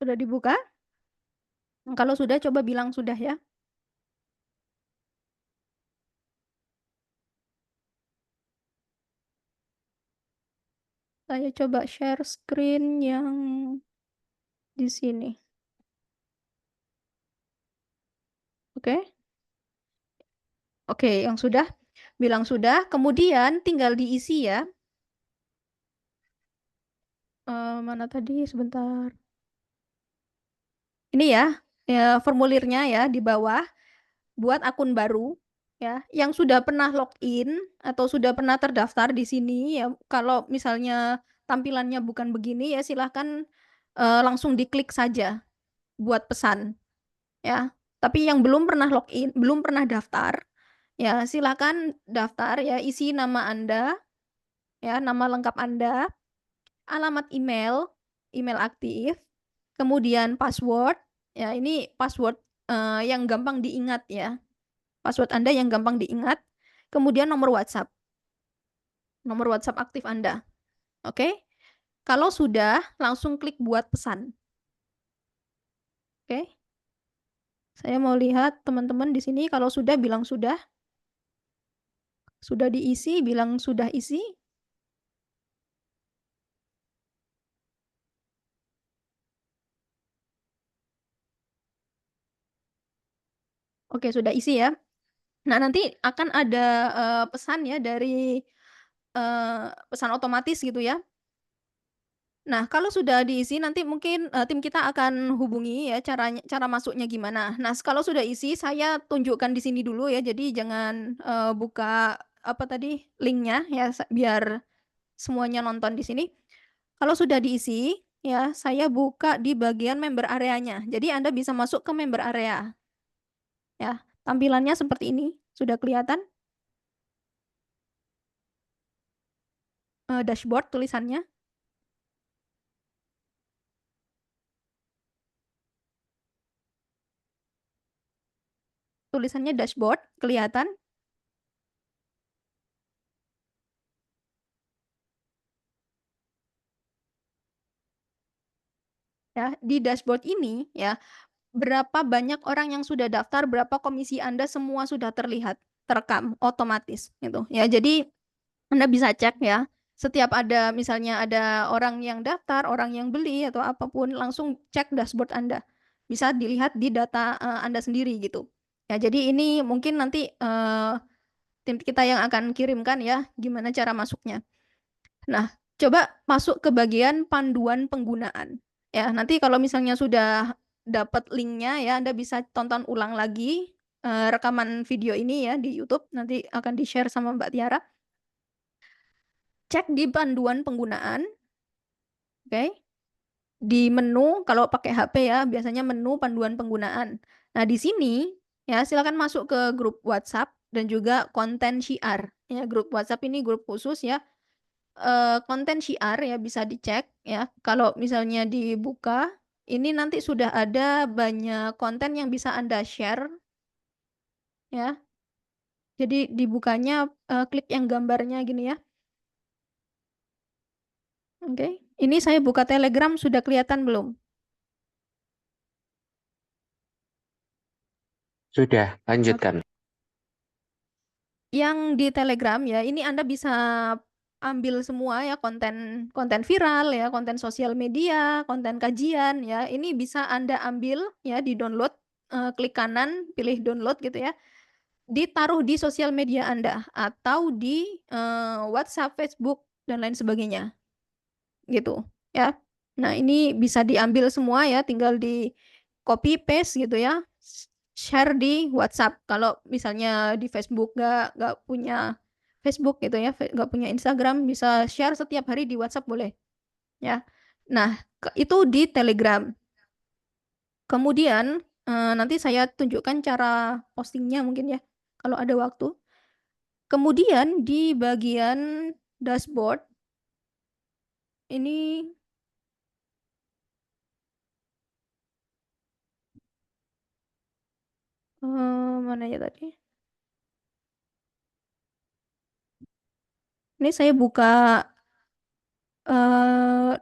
Sudah dibuka? Kalau sudah coba bilang sudah ya. Saya coba share screen yang di sini. Oke? Oke, yang sudah bilang sudah, kemudian tinggal diisi ya. Mana tadi? Sebentar. Ini ya formulirnya ya di bawah. Buat akun baru ya, yang sudah pernah login atau sudah pernah terdaftar di sini ya, kalau misalnya tampilannya bukan begini ya silahkan langsung diklik saja buat pesan ya. Tapi yang belum pernah login, belum pernah daftar ya silakan daftar ya, isi nama Anda ya, nama lengkap Anda, alamat email, email aktif, kemudian password ya, ini password yang gampang diingat ya. Password Anda yang gampang diingat, kemudian nomor WhatsApp aktif Anda. Oke? Kalau sudah, langsung klik buat pesan. Oke? Saya mau lihat teman-teman di sini kalau sudah bilang sudah. Sudah diisi, bilang sudah isi. Oke, sudah isi ya. Nah, nanti akan ada pesan ya dari pesan otomatis gitu ya. Nah, kalau sudah diisi nanti mungkin, tim kita akan hubungi ya cara masuknya gimana. Nah, kalau sudah isi saya tunjukkan di sini dulu ya, jadi jangan, buka apa tadi, link-nya ya biar semuanya nonton di sini. Kalau sudah diisi ya, saya buka di bagian member area-nya. Jadi Anda bisa masuk ke member area. Ya, tampilannya seperti ini, sudah kelihatan? Dashboard tulisannya. Tulisannya dashboard, kelihatan? Ya, di dashboard ini ya, berapa banyak orang yang sudah daftar, berapa komisi Anda, semua sudah terlihat, terekam, otomatis gitu ya. Jadi Anda bisa cek ya, setiap ada misalnya ada orang yang daftar, orang yang beli atau apapun, langsung cek dashboard Anda. Bisa dilihat di data Anda sendiri gitu. Ya, jadi ini mungkin nanti tim kita yang akan kirimkan ya, gimana cara masuknya. Nah, Coba masuk ke bagian panduan penggunaan. Ya, nanti kalau misalnya sudah dapat linknya ya, Anda bisa tonton ulang lagi rekaman video ini ya di YouTube. Nanti akan di-share sama Mbak Tiara. Cek di panduan penggunaan, oke? Di menu kalau pakai HP ya, biasanya menu panduan penggunaan. Nah, di sini ya silakan masuk ke grup WhatsApp dan juga konten syiar. Ya, grup WhatsApp ini grup khusus ya. Konten syiar ya bisa dicek ya. Kalau misalnya dibuka, ini nanti sudah ada banyak konten yang bisa Anda share ya. Jadi dibukanya klik yang gambarnya gini ya. Oke. Ini saya buka Telegram, sudah kelihatan belum? Sudah, lanjutkan. Yang di Telegram ya, ini Anda bisa ambil semua ya konten konten viral ya, konten sosial media, konten kajian ya. Ini bisa Anda ambil ya, di-download, klik kanan, pilih download gitu ya. Ditaruh di sosial media Anda atau di WhatsApp, Facebook dan lain sebagainya. Gitu ya. Nah, ini bisa diambil semua ya, tinggal di copy paste gitu ya. Share di WhatsApp. Kalau misalnya di Facebook nggak punya Facebook gitu ya, nggak punya Instagram, bisa share setiap hari di WhatsApp boleh ya. Nah, itu di Telegram. Kemudian nanti saya tunjukkan cara postingnya mungkin ya, kalau ada waktu. Kemudian di bagian dashboard ini mana ya tadi? Ini saya buka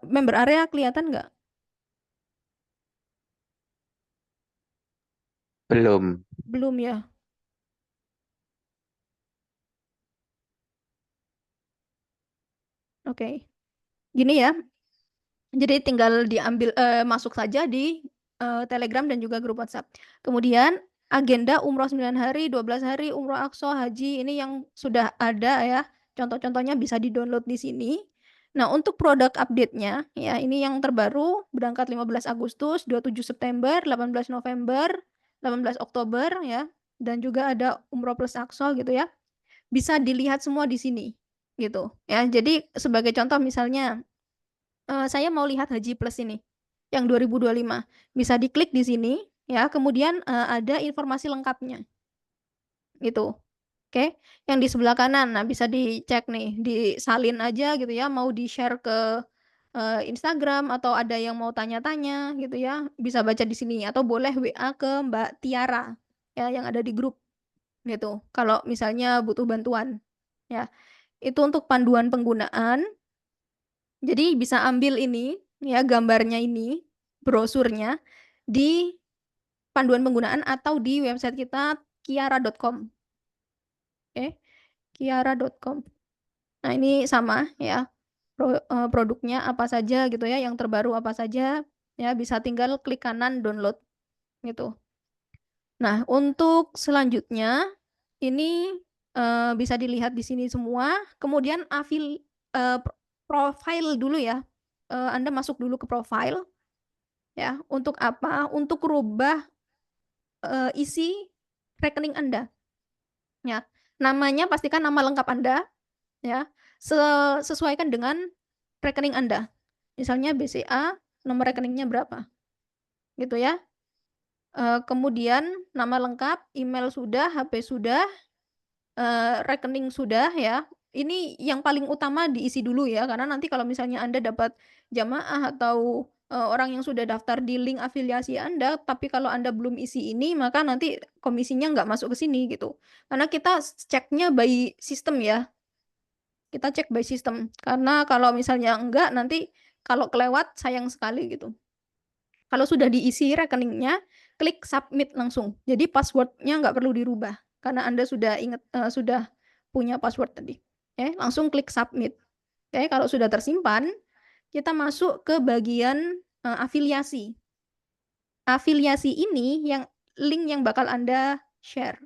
member area, kelihatan nggak? Belum. Belum ya. Oke. Gini ya. Jadi tinggal diambil masuk saja di Telegram dan juga grup WhatsApp. Kemudian agenda umroh 9 hari, 12 hari, umroh Aqsa, haji ini yang sudah ada ya. Contoh-contohnya bisa di-download di sini. Nah, untuk produk update-nya ya, ini yang terbaru berangkat 15 Agustus, 27 September, 18 November, 18 Oktober ya. Dan juga ada umroh plus Aqsa gitu ya. Bisa dilihat semua di sini gitu ya. Jadi sebagai contoh misalnya saya mau lihat Haji Plus ini yang 2025. Bisa diklik di sini ya, kemudian ada informasi lengkapnya gitu. Oke, yang di sebelah kanan, nah bisa dicek nih, disalin aja gitu ya, mau di-share ke Instagram atau ada yang mau tanya-tanya gitu ya, bisa baca di sini atau boleh WA ke Mbak Tiara ya yang ada di grup gitu. Kalau misalnya butuh bantuan ya. Itu untuk panduan penggunaan. Jadi bisa ambil ini ya gambarnya ini, brosurnya di panduan penggunaan atau di website kita kiara.com. Oke, kiara.com. Nah, ini sama ya. Produknya apa saja gitu ya, yang terbaru apa saja ya, bisa tinggal klik kanan download gitu. Nah, untuk selanjutnya ini bisa dilihat di sini semua. Kemudian profile dulu ya. Anda masuk dulu ke profile ya. Untuk apa? Untuk rubah isi rekening Anda. Ya. Namanya pastikan nama lengkap Anda ya. Sesuaikan dengan rekening Anda. Misalnya BCA, nomor rekeningnya berapa? Gitu ya. Kemudian nama lengkap, email sudah, HP sudah, rekening sudah ya. Ini yang paling utama diisi dulu ya, karena nanti kalau misalnya Anda dapat jamaah atau orang yang sudah daftar di link afiliasi Anda, tapi kalau Anda belum isi ini, maka nanti komisinya nggak masuk ke sini gitu. Karena kita ceknya by system ya. Kita cek by system. Karena kalau misalnya enggak, nanti kalau kelewat sayang sekali gitu. Kalau sudah diisi rekeningnya, klik submit langsung. Jadi passwordnya nggak perlu dirubah karena Anda sudah ingat sudah punya password tadi. Oke, langsung klik submit. Oke, kalau sudah tersimpan, kita masuk ke bagian afiliasi. Afiliasi ini yang link yang bakal Anda share.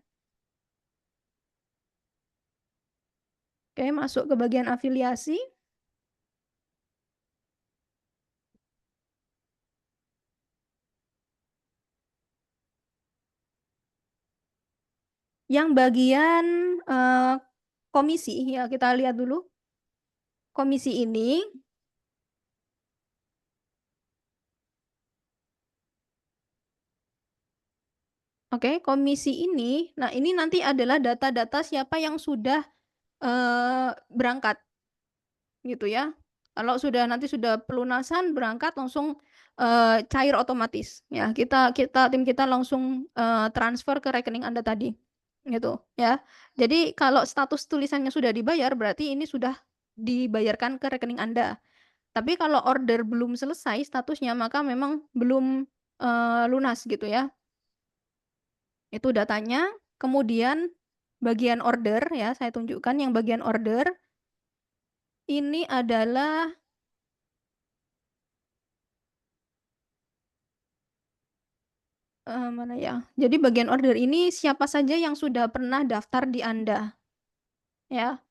Oke, masuk ke bagian afiliasi. Yang bagian komisi, ya kita lihat dulu. Komisi ini Oke, komisi ini, nah ini nanti adalah data-data siapa yang sudah berangkat, gitu ya. Kalau nanti sudah pelunasan berangkat langsung cair otomatis, ya. Tim kita langsung transfer ke rekening Anda tadi, gitu ya. Jadi kalau status tulisannya sudah dibayar, berarti ini sudah dibayarkan ke rekening Anda. Tapi kalau order belum selesai statusnya, maka memang belum lunas, gitu ya. Itu datanya. Kemudian bagian order ya, saya tunjukkan yang bagian order. Ini adalah mana ya? Jadi bagian order ini siapa saja yang sudah pernah daftar di Anda, ya.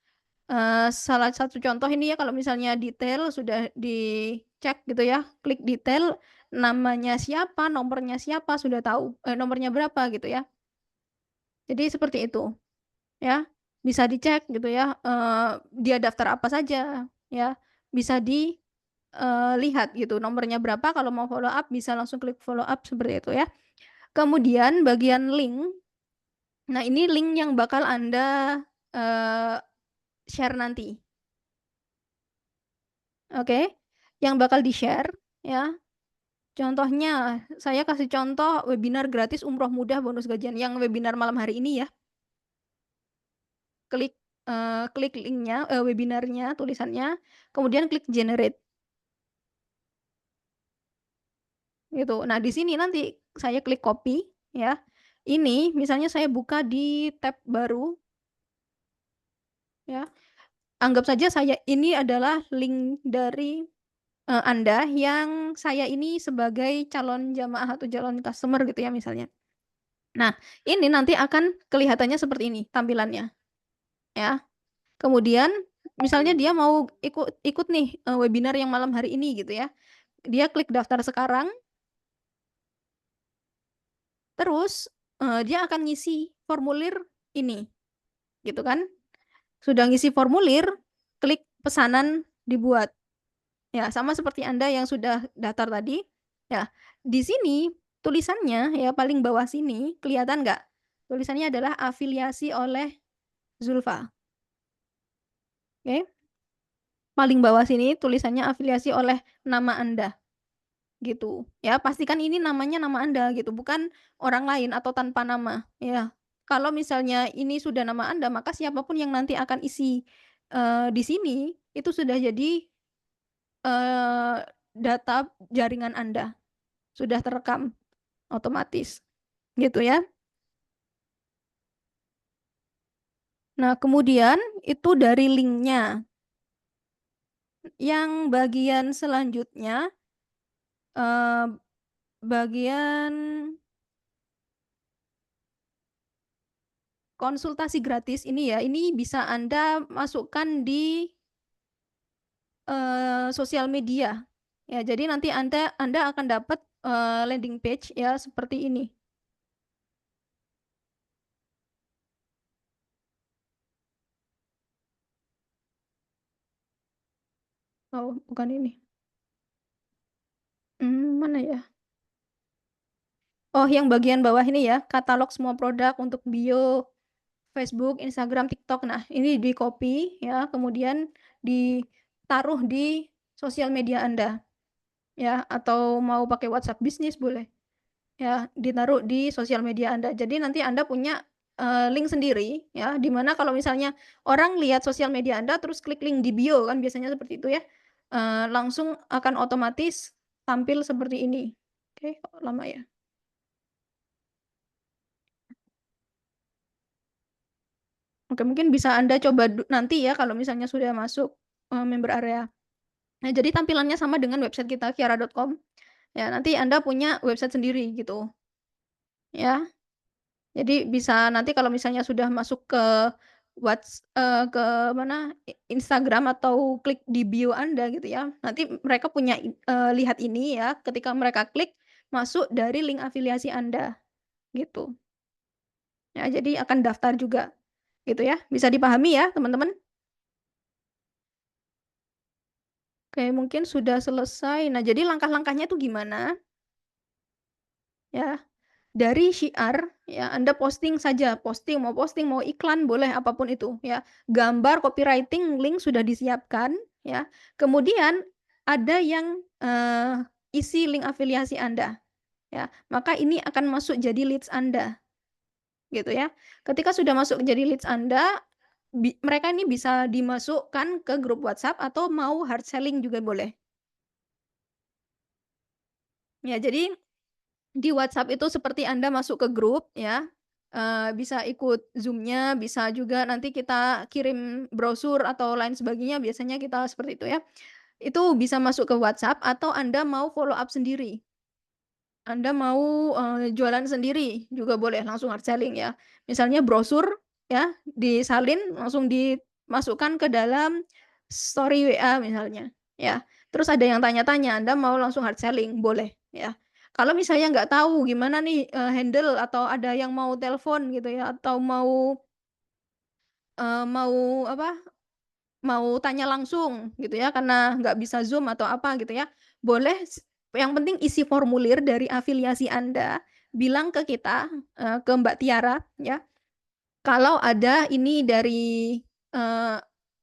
Salah satu contoh ini ya, kalau misalnya detail sudah dicek gitu ya, klik detail, namanya siapa, nomornya siapa, sudah tahu, nomornya berapa gitu ya. Jadi seperti itu. Ya, bisa dicek gitu ya, dia daftar apa saja, ya. Bisa dilihat gitu nomornya berapa, kalau mau follow up bisa langsung klik follow up seperti itu ya. Kemudian bagian link, nah ini link yang bakal Anda share nanti. Oke, yang bakal di-share ya. Contohnya, saya kasih contoh webinar gratis umroh mudah bonus gajian yang webinar malam hari ini ya. Klik linknya, webinarnya, tulisannya, kemudian klik generate. Gitu. Nah, di sini nanti saya klik copy ya. Ini misalnya saya buka di tab baru ya. Anggap saja ini adalah link dari Anda yang saya ini sebagai calon jamaah atau calon customer gitu ya misalnya. Nah, ini nanti akan kelihatannya seperti ini tampilannya ya. Kemudian misalnya dia mau ikut nih webinar yang malam hari ini gitu ya. Dia klik daftar sekarang. Terus dia akan ngisi formulir ini. Gitu kan? Sudah ngisi formulir, klik pesanan dibuat. Ya, sama seperti Anda yang sudah daftar tadi. Ya, di sini tulisannya ya paling bawah sini kelihatan nggak? Tulisannya adalah afiliasi oleh Zulfa. Oke. Paling bawah sini tulisannya afiliasi oleh nama Anda. Gitu. Ya, pastikan ini namanya nama Anda gitu, bukan orang lain atau tanpa nama, ya. Kalau misalnya ini sudah nama Anda, maka siapapun yang nanti akan isi di sini itu sudah jadi data jaringan Anda. Sudah terekam otomatis. Gitu ya. Nah, kemudian itu dari linknya. Yang bagian selanjutnya bagian konsultasi gratis ini ya, ini bisa Anda masukkan di sosial media. Ya, jadi nanti Anda akan dapat landing page ya seperti ini. Oh, bukan ini. Mana ya? Oh, yang bagian bawah ini ya, katalog semua produk untuk bio, Facebook, Instagram, TikTok. Nah, ini di-copy ya, kemudian ditaruh di sosial media Anda. Ya, atau mau pakai WhatsApp bisnis boleh. Ya, ditaruh di sosial media Anda. Jadi nanti Anda punya link sendiri ya, di mana kalau misalnya orang lihat sosial media Anda terus klik link di bio kan biasanya seperti itu ya. Langsung akan otomatis tampil seperti ini. Oke, kok lama ya. Oke, mungkin bisa Anda coba nanti ya kalau misalnya sudah masuk member area. Nah, jadi tampilannya sama dengan website kita kiara.com. Ya, nanti Anda punya website sendiri gitu. Ya. Jadi bisa nanti kalau misalnya sudah masuk ke ke mana Instagram atau klik di bio Anda gitu ya. Nanti mereka punya lihat ini ya, ketika mereka klik masuk dari link afiliasi Anda gitu. Ya, jadi akan daftar juga. Gitu ya. Bisa dipahami ya, teman-teman? Oke, mungkin sudah selesai. Nah, jadi langkah-langkahnya itu gimana? Ya, dari syiar, ya Anda posting saja, posting, mau iklan boleh, apapun itu, ya. Gambar, copywriting, link sudah disiapkan, ya. Kemudian ada yang isi link afiliasi Anda, ya. Maka ini akan masuk jadi leads Anda, gitu ya. Ketika sudah masuk jadi leads Anda, mereka ini bisa dimasukkan ke grup WhatsApp atau mau hard selling juga boleh. Ya, jadi di WhatsApp itu seperti Anda masuk ke grup ya, bisa ikut Zoom-nya, bisa juga nanti kita kirim brosur atau lain sebagainya, biasanya kita seperti itu ya. Itu bisa masuk ke WhatsApp atau Anda mau follow up sendiri. Anda mau, jualan sendiri juga boleh, langsung hard selling ya. Misalnya brosur ya, disalin langsung dimasukkan ke dalam story WA misalnya, ya. Terus ada yang tanya-tanya, Anda mau langsung hard selling, boleh, ya. Kalau misalnya nggak tahu gimana nih, handle atau ada yang mau telepon gitu ya, atau mau, mau apa, mau tanya langsung gitu ya, karena nggak bisa Zoom atau apa gitu ya, boleh yang penting isi formulir dari afiliasi Anda, bilang ke kita, ke Mbak Tiara ya, kalau ada ini dari, eee,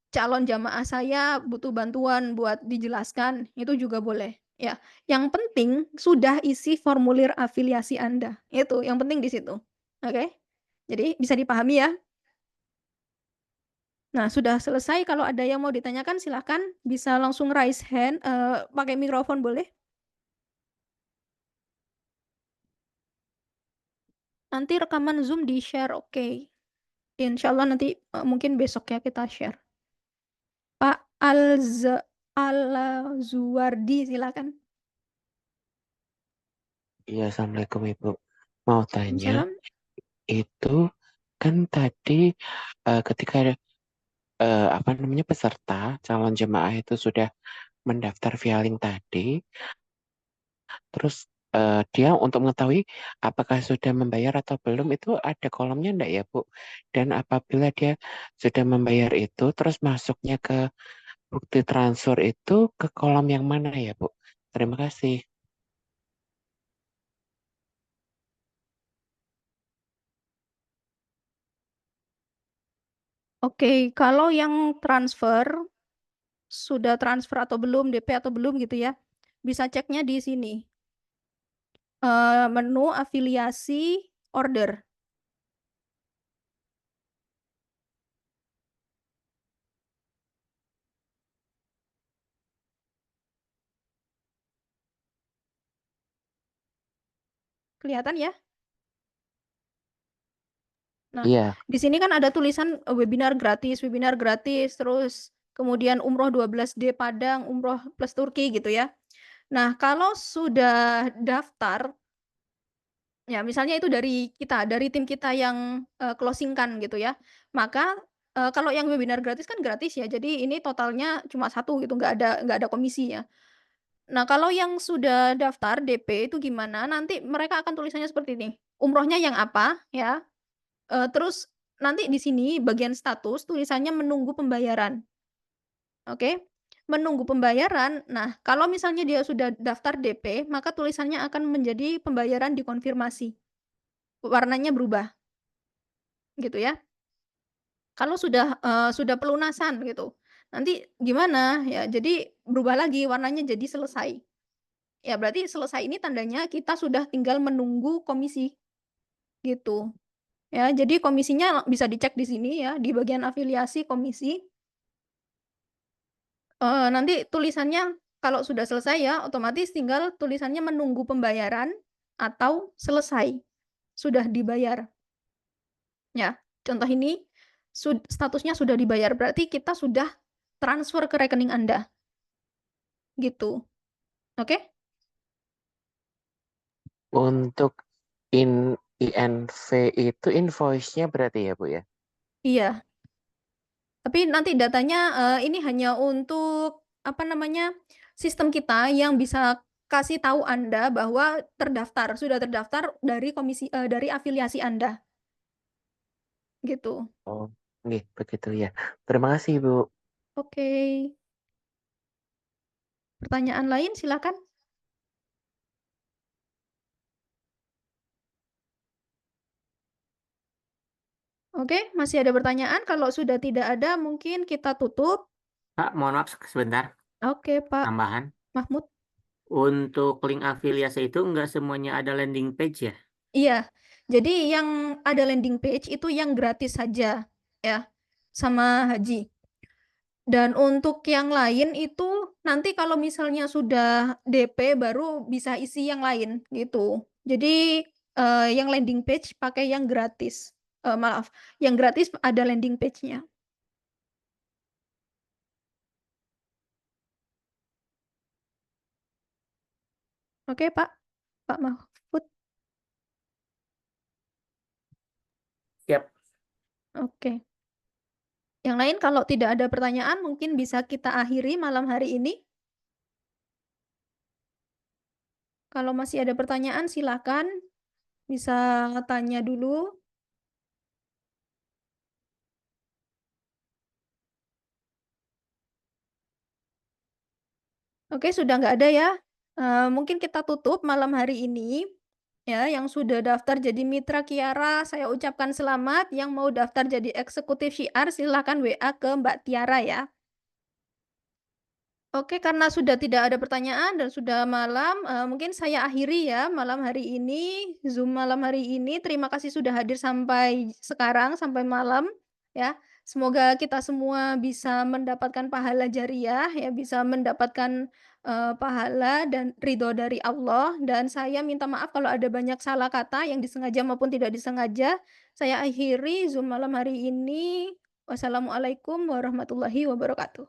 calon jamaah saya butuh bantuan buat dijelaskan, itu juga boleh, ya. Yang penting sudah isi formulir afiliasi Anda, itu yang penting di situ, oke? Jadi bisa dipahami ya? Nah, sudah selesai, kalau ada yang mau ditanyakan silahkan bisa langsung raise hand, pakai mikrofon boleh. Nanti rekaman Zoom di-share, oke. Insyaallah nanti, mungkin besok ya kita share. Pak Al-Zuwardi silakan. Iya, Assalamualaikum Ibu. Mau tanya, Waalaikumsalam. itu kan tadi ketika apa namanya peserta calon jemaah itu sudah mendaftar via link tadi, terus dia untuk mengetahui apakah sudah membayar atau belum itu ada kolomnya enggak ya Bu? Dan apabila dia sudah membayar itu, terus masuknya ke bukti transfer itu ke kolom yang mana ya Bu? Terima kasih. Oke, kalau yang transfer, sudah transfer atau belum, DP atau belum gitu ya, bisa ceknya di sini, menu afiliasi order. Kelihatan ya? Nah, Iya, di sini kan ada tulisan, webinar gratis, terus kemudian umroh 12D Padang, umroh plus Turki gitu ya. Nah, kalau sudah daftar, ya misalnya itu dari kita, dari tim kita yang, closing-kan gitu ya, maka, kalau yang webinar gratis kan gratis ya, jadi ini totalnya cuma satu gitu, nggak ada komisi ya. Nah, kalau yang sudah daftar DP itu gimana, nanti mereka akan tulisannya seperti ini, umrohnya yang apa ya, terus nanti di sini bagian status tulisannya menunggu pembayaran, oke? Menunggu pembayaran, nah kalau misalnya dia sudah daftar DP, maka tulisannya akan menjadi pembayaran dikonfirmasi, warnanya berubah, gitu ya. Kalau sudah pelunasan gitu, nanti gimana, ya jadi berubah lagi warnanya jadi selesai. Ya berarti selesai ini tandanya kita sudah tinggal menunggu komisi, gitu. Ya, jadi komisinya bisa dicek di sini ya, di bagian afiliasi komisi. Nanti tulisannya kalau sudah selesai ya, otomatis tinggal tulisannya menunggu pembayaran atau selesai, sudah dibayar. Ya, contoh ini statusnya sudah dibayar, berarti kita sudah transfer ke rekening Anda, gitu. Oke? untuk INV itu invoice-nya berarti ya Bu ya? Iya, tapi nanti datanya, ini hanya untuk, apa namanya, sistem kita yang bisa kasih tahu Anda bahwa sudah terdaftar dari dari afiliasi Anda. gitu. Oh, nggih, begitu ya. Terima kasih, Ibu. Oke, pertanyaan lain silakan. Oke, masih ada pertanyaan? Kalau sudah tidak ada mungkin kita tutup. Pak, mohon maaf sebentar, Oke, Pak tambahan. Mahmud. Untuk link afiliasi itu nggak semuanya ada landing page ya? Iya, jadi yang ada landing page itu yang gratis saja ya, sama haji. Dan untuk yang lain itu nanti kalau misalnya sudah DP baru bisa isi yang lain gitu. Jadi, yang landing page pakai yang gratis, maaf, yang gratis ada landing page-nya. Oke, Pak? Pak Mahfud? Siap. Oke. Yang lain kalau tidak ada pertanyaan mungkin bisa kita akhiri malam hari ini. Kalau masih ada pertanyaan silakan, bisa tanya dulu. Oke, sudah nggak ada ya? Mungkin kita tutup malam hari ini, ya. Yang sudah daftar jadi mitra Kiara, saya ucapkan selamat. Yang mau daftar jadi eksekutif syiar, silahkan WA ke Mbak Tiara ya. Oke, karena sudah tidak ada pertanyaan dan sudah malam, mungkin saya akhiri ya malam hari ini, Zoom malam hari ini. Terima kasih sudah hadir sampai sekarang, sampai malam, ya. Semoga kita semua bisa mendapatkan pahala jariah, ya, bisa mendapatkan, pahala dan ridho dari Allah. Dan saya minta maaf kalau ada banyak salah kata yang disengaja maupun tidak disengaja. Saya akhiri Zoom malam hari ini. Wassalamualaikum warahmatullahi wabarakatuh.